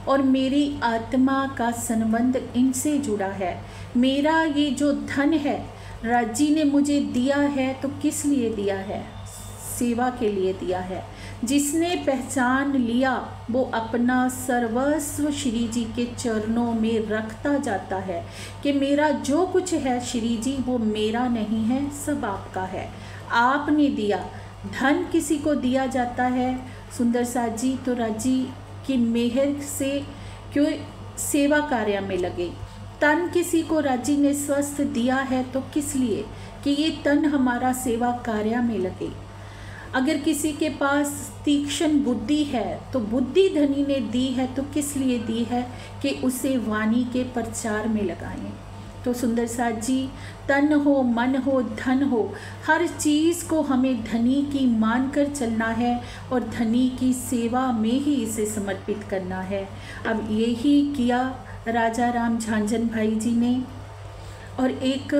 Speaker 2: और मेरी आत्मा का संबंध इनसे जुड़ा है। मेरा ये जो धन है राज्य ने मुझे दिया है तो किस लिए दिया है? सेवा के लिए दिया है। जिसने पहचान लिया वो अपना सर्वस्व श्री जी के चरणों में रखता जाता है कि मेरा जो कुछ है श्री जी वो मेरा नहीं है, सब आपका है, आपने दिया। धन किसी को दिया जाता है सुंदर साथ जी तो राज्य की मेहर से क्यों सेवा कार्य में लगे। तन किसी को राज्य ने स्वस्थ दिया है तो किस लिए? कि ये तन हमारा सेवा कार्य में लगे। अगर किसी के पास तीक्ष्ण बुद्धि है तो बुद्धि धनी ने दी है तो किस लिए दी है? कि उसे वाणी के प्रचार में लगाएं। तो सुंदर साथ जी, तन हो, मन हो, धन हो, हर चीज़ को हमें धनी की मान कर चलना है और धनी की सेवा में ही इसे समर्पित करना है। अब यही किया राजा राम झांझन भाई जी ने। और एक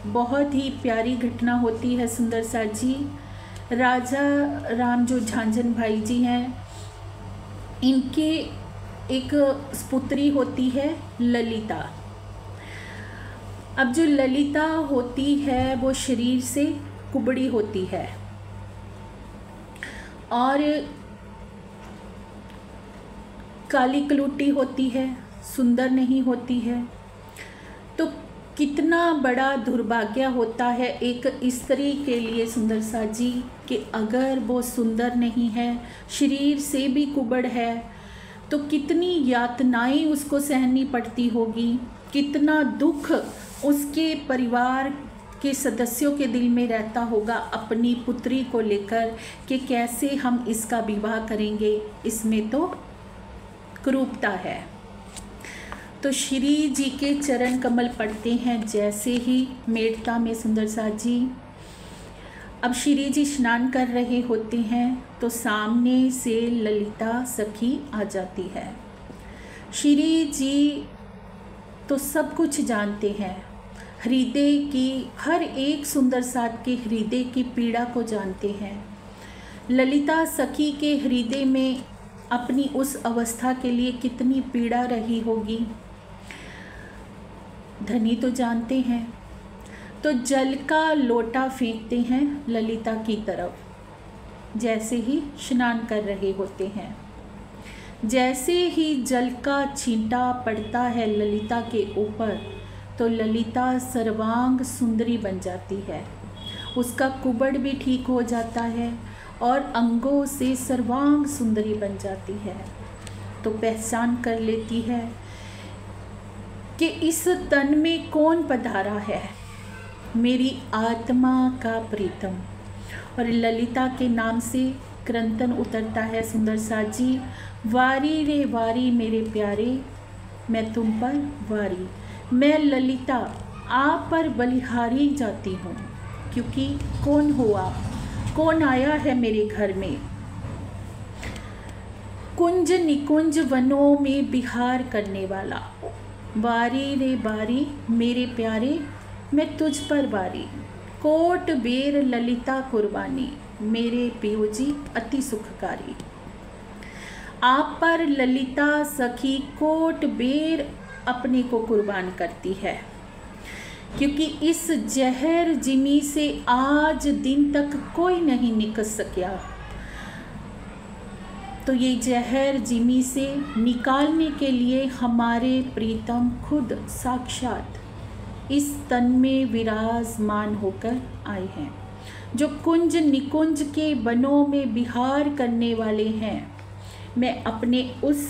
Speaker 2: बहुत ही प्यारी घटना होती है सुंदर साथ जी। राजा राम जो झांझन भाई जी हैं, इनके एक पुत्री होती है ललिता। अब जो ललिता होती है वो शरीर से कुबड़ी होती है और काली कलूटी होती है, सुंदर नहीं होती है। तो कितना बड़ा दुर्भाग्य होता है एक स्त्री के लिए सुंदर साथ जी कि अगर वो सुंदर नहीं है, शरीर से भी कुबड़ है, तो कितनी यातनाएं उसको सहनी पड़ती होगी, कितना दुख उसके परिवार के सदस्यों के दिल में रहता होगा अपनी पुत्री को लेकर कि कैसे हम इसका विवाह करेंगे, इसमें तो क्रूरता है। तो श्री जी के चरण कमल पड़ते हैं जैसे ही मेड़ता में सुंदर साथ जी। अब श्री जी स्नान कर रहे होते हैं तो सामने से ललिता सखी आ जाती है। श्री जी तो सब कुछ जानते हैं, हृदय की हर एक सुंदर साथ के हृदय की पीड़ा को जानते हैं। ललिता सखी के हृदय में अपनी उस अवस्था के लिए कितनी पीड़ा रही होगी, धनी तो जानते हैं। तो जल का लोटा फेंकते हैं ललिता की तरफ, जैसे ही स्नान कर रहे होते हैं। जैसे ही जल का छींटा पड़ता है ललिता के ऊपर तो ललिता सर्वांग सुंदरी बन जाती है, उसका कुबड़ भी ठीक हो जाता है और अंगों से सर्वांग सुंदरी बन जाती है। तो पहचान कर लेती है कि इस तन में कौन पधारा है, मेरी आत्मा का प्रीतम। और ललिता के नाम से क्रंतन उतरता है सुंदर साथ जी। वारी रे वारी मेरे प्यारे, मैं तुम पर वारी, मैं ललिता आप पर बलिहारी जाती हूँ। क्योंकि कौन हो आप, कौन आया है मेरे घर में? कुंज निकुंज वनों में बिहार करने वाला, वारी रे वारी मेरे प्यारे, मैं तुझ पर वारी, कोट बेर ललिता कुर्बानी, मेरे पियो जी अति सुखकारी। आप पर ललिता सखी कोट बेर अपने को कुर्बान करती है, क्योंकि इस जहर जिमी से आज दिन तक कोई नहीं निकल सका। तो ये जहर जिमी से निकालने के लिए हमारे प्रीतम खुद साक्षात इस तन में विराजमान होकर आए हैं, जो कुंज निकुंज के वनों में विहार करने वाले हैं। मैं अपने उस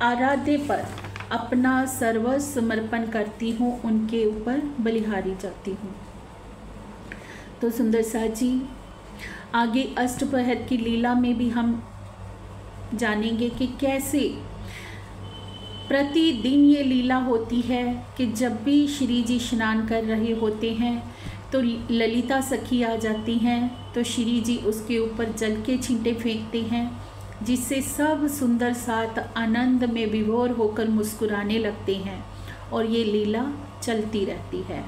Speaker 2: आराध्य पर अपना सर्वस्व समर्पण करती हूँ, उनके ऊपर बलिहारी जाती हूँ। तो सुंदर साथ जी आगे अष्टपहर की लीला में भी हम जानेंगे कि कैसे प्रतिदिन ये लीला होती है कि जब भी श्री जी स्नान कर रहे होते हैं तो ललिता सखी आ जाती हैं, तो श्री जी उसके ऊपर जल के छींटे फेंकते हैं, जिससे सब सुंदर साथ आनंद में विभोर होकर मुस्कुराने लगते हैं और ये लीला चलती रहती है।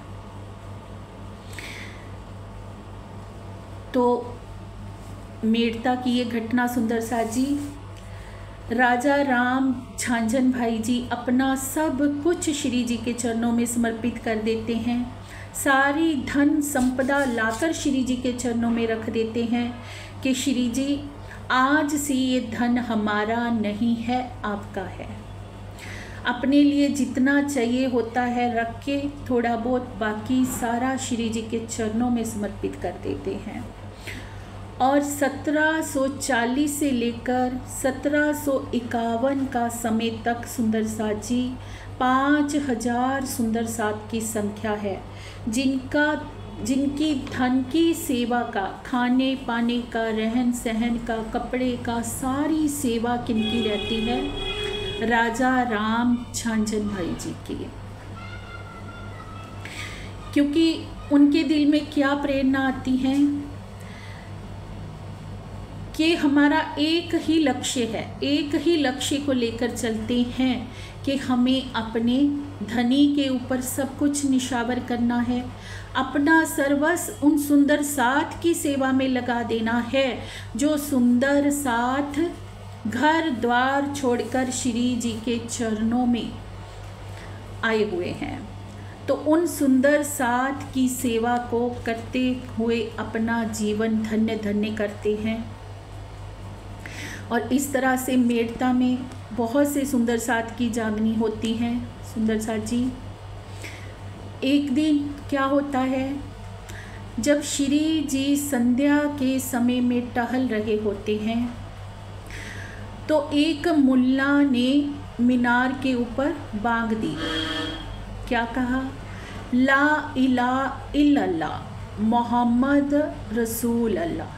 Speaker 2: तो मेड़ता की ये घटना सुंदर साथ जी, राजा राम झांझन भाई जी अपना सब कुछ श्री जी के चरणों में समर्पित कर देते हैं। सारी धन संपदा लाकर श्री जी के चरणों में रख देते हैं कि श्री जी आज से ये धन हमारा नहीं है, आपका है। अपने लिए जितना चाहिए होता है रख के थोड़ा बहुत बाकी सारा श्री जी के चरणों में समर्पित कर देते हैं। और 1740 से लेकर 1751 का समय तक सुंदर साथ जी 5000 सुंदर साथ की संख्या है जिनकी धन की सेवा का, खाने पाने का, रहन सहन का, कपड़े का, सारी सेवा किनकी रहती है? राजा राम झांझन भाई जी की। क्योंकि उनके दिल में क्या प्रेरणा आती है कि हमारा एक ही लक्ष्य है, एक ही लक्ष्य को लेकर चलते हैं कि हमें अपने धनी के ऊपर सब कुछ निशावर करना है, अपना सर्वस्व उन सुंदर साथ की सेवा में लगा देना है जो सुंदर साथ घर द्वार छोड़कर श्री जी के चरणों में आए हुए हैं। तो उन सुंदर साथ की सेवा को करते हुए अपना जीवन धन्य धन्य करते हैं। और इस तरह से मेड़ता में बहुत से सुंदर साथ की जागनी होती हैं। सुंदर साथ जी, एक दिन क्या होता है, जब श्री जी संध्या के समय में टहल रहे होते हैं तो एक मुल्ला ने मीनार के ऊपर बांग दी। क्या कहा? ला इलाहा इल्लल्लाह मोहम्मद रसूल अल्लाह।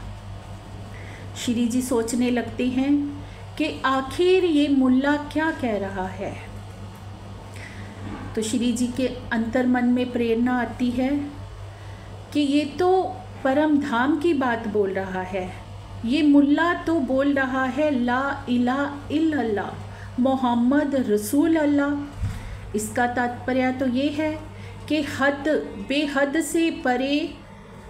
Speaker 2: श्री जी सोचने लगते हैं कि आखिर ये मुल्ला क्या कह रहा है। तो श्री जी के अंतर मन में प्रेरणा आती है कि ये तो परम धाम की बात बोल रहा है, ये मुल्ला तो बोल रहा है ला इलाहा इल्लल्लाह मोहम्मद रसूल अल्लाह। इसका तात्पर्य तो ये है कि हद बेहद से परे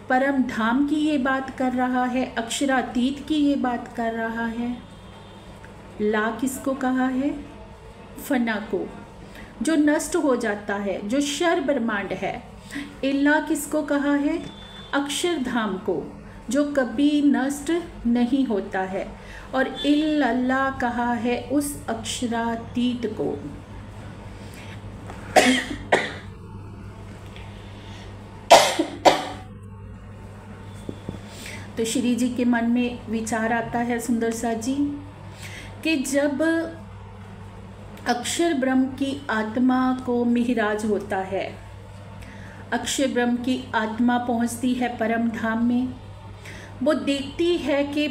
Speaker 2: परम धाम की ये बात कर रहा है, अक्षरातीत की ये बात कर रहा है। ला किसको कहा है? फना को, जो नष्ट हो जाता है, जो शर ब्रह्मांड है। इल्ला किसको कहा है? अक्षरधाम को, जो कभी नष्ट नहीं होता है। और इल्लल्लाह कहा है उस अक्षरातीत को। तो श्री जी के मन में विचार आता है सुंदर साथ जी कि जब अक्षर ब्रह्म की आत्मा को मिहराज होता है, अक्षर ब्रह्म की आत्मा पहुंचती है परम धाम में, वो देखती है कि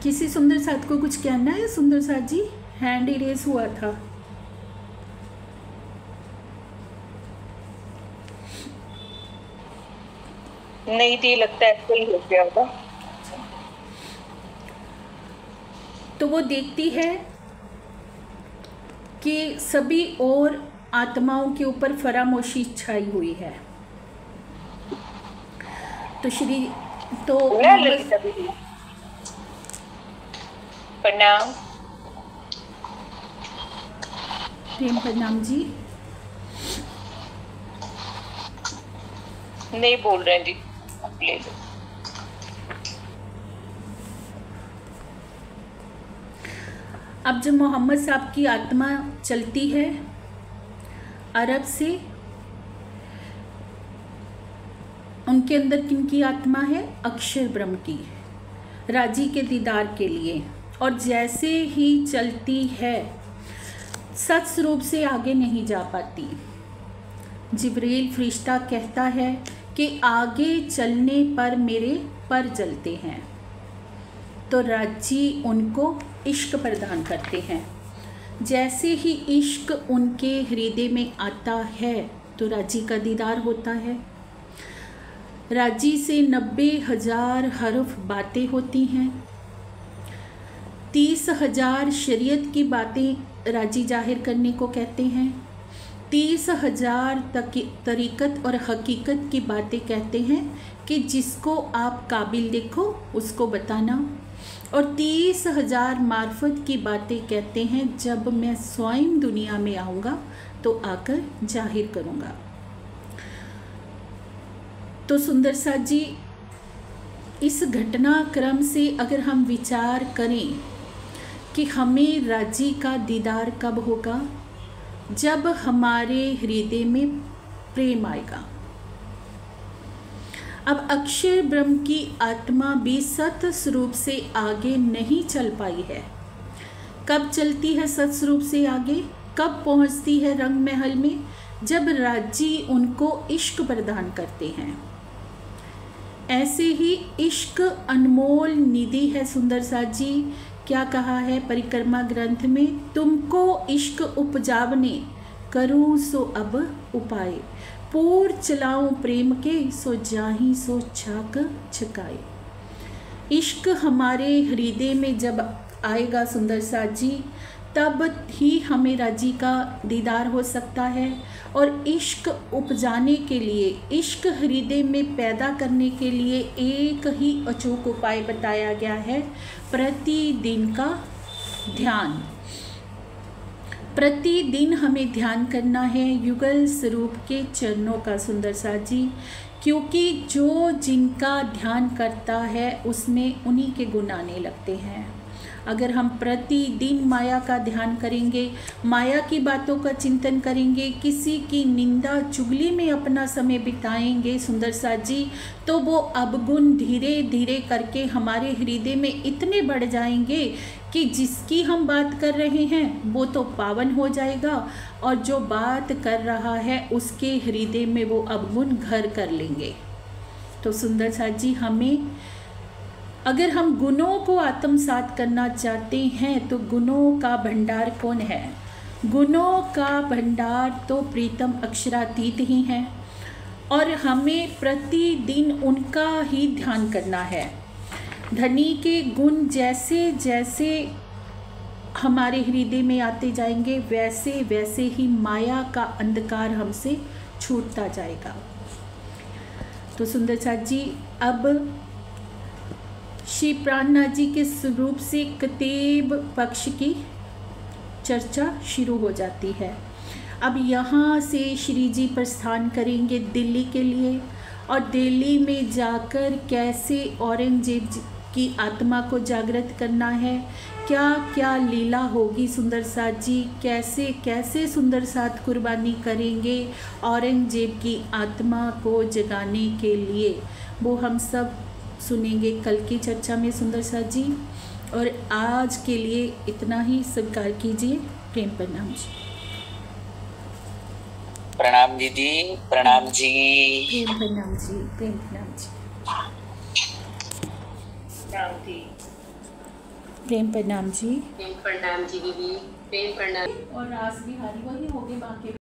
Speaker 2: किसी सुंदर साथ को कुछ कहना है? सुंदर साथ जी, हैंड इरेज हुआ था।
Speaker 3: नहीं थी, लगता है कोई हो गया होगा।
Speaker 2: तो वो देखती है कि सभी और आत्माओं के ऊपर फरामोशी छाई हुई है। तो
Speaker 3: प्रणाम।
Speaker 2: प्रेम प्रणाम जी।
Speaker 3: नहीं बोल रहे जी, ले लो।
Speaker 2: अब जब मोहम्मद साहब की आत्मा चलती है अरब से, उनके अंदर किनकी आत्मा है? अक्षर ब्रह्म की, राजी के दीदार के लिए। और जैसे ही चलती है सच रूप से आगे नहीं जा पाती। जिब्रील फरिश्ता कहता है कि आगे चलने पर मेरे पर जलते हैं। तो राजी उनको इश्क प्रदान करते हैं। जैसे ही इश्क उनके हृदय में आता है तो राजी का दीदार होता है। राजी से 90,000 हरफ बातें होती हैं। 30,000 शरीयत की बातें राजी जाहिर करने को कहते हैं। 30,000 तरीक़त और हकीकत की बातें कहते हैं कि जिसको आप काबिल देखो उसको बताना। और 30,000 मार्फत की बातें कहते हैं जब मैं स्वयं दुनिया में आऊँगा तो आकर जाहिर करूँगा। तो सुंदर साथ जी, इस घटनाक्रम से अगर हम विचार करें कि हमें राजी का दीदार कब होगा, जब हमारे हृदय में प्रेम आएगा। अब अक्षर ब्रह्म की आत्मा भी सत स्वरूप से आगे नहीं चल पाई है। कब चलती है सत स्वरूप से आगे, कब पहुंचती है रंग महल में? जब राजी उनको इश्क प्रदान करते हैं। ऐसे ही इश्क अनमोल निधि है सुंदर साथ जी। क्या कहा है परिक्रमा ग्रंथ में? तुमको इश्क उपजावने करूँ सो अब उपाय, पूर चलाऊं प्रेम के सो जाही सो छाक छकाए। इश्क हमारे हृदय में जब आएगा सुंदर साथ जी, तब ही हमें राजी का दीदार हो सकता है। और इश्क उपजाने के लिए, इश्क हृदय में पैदा करने के लिए एक ही अचूक उपाय बताया गया है, प्रतिदिन का ध्यान। प्रतिदिन हमें ध्यान करना है युगल स्वरूप के चरणों का सुंदर साथ जी, क्योंकि जो जिनका ध्यान करता है उसमें उन्हीं के गुण आने लगते हैं। अगर हम प्रतिदिन माया का ध्यान करेंगे, माया की बातों का चिंतन करेंगे, किसी की निंदा चुगली में अपना समय बिताएंगे सुंदर साथ जी, तो वो अवगुण धीरे धीरे करके हमारे हृदय में इतने बढ़ जाएंगे कि जिसकी हम बात कर रहे हैं वो तो पावन हो जाएगा, और जो बात कर रहा है उसके हृदय में वो अवगुण घर कर लेंगे। तो सुंदर साथ जी, हमें अगर हम गुणों को आत्मसात करना चाहते हैं तो गुणों का भंडार कौन है? गुणों का भंडार तो प्रीतम अक्षरातीत ही हैं, और हमें प्रतिदिन उनका ही ध्यान करना है। धनी के गुण जैसे जैसे हमारे हृदय में आते जाएंगे, वैसे वैसे ही माया का अंधकार हमसे छूटता जाएगा। तो सुंदर साथ जी, अब श्री प्राणनाथ जी के स्वरूप से कतेब पक्ष की चर्चा शुरू हो जाती है। अब यहाँ से श्री जी प्रस्थान करेंगे दिल्ली के लिए, और दिल्ली में जाकर कैसे औरंगजेब की आत्मा को जागृत करना है, क्या क्या लीला होगी सुंदर साथ जी, कैसे कैसे सुंदर साथ कुर्बानी करेंगे औरंगजेब की आत्मा को जगाने के लिए, वो हम सब सुनेंगे कल की चर्चा में सुंदर साथ जी। और आज के लिए इतना ही स्वीकार कीजिए। प्रेम प्रणाम जी।
Speaker 4: प्रणाम दीदी, प्रणाम जी।
Speaker 2: प्रेम प्रणाम जी, प्रेम प्रणाम जी। प्रेम प्रणाम जी,
Speaker 5: प्रेम प्रणाम जी दीदी, प्रेम प्रणाम।
Speaker 2: और रास बिहारी वही हो गए बाकी।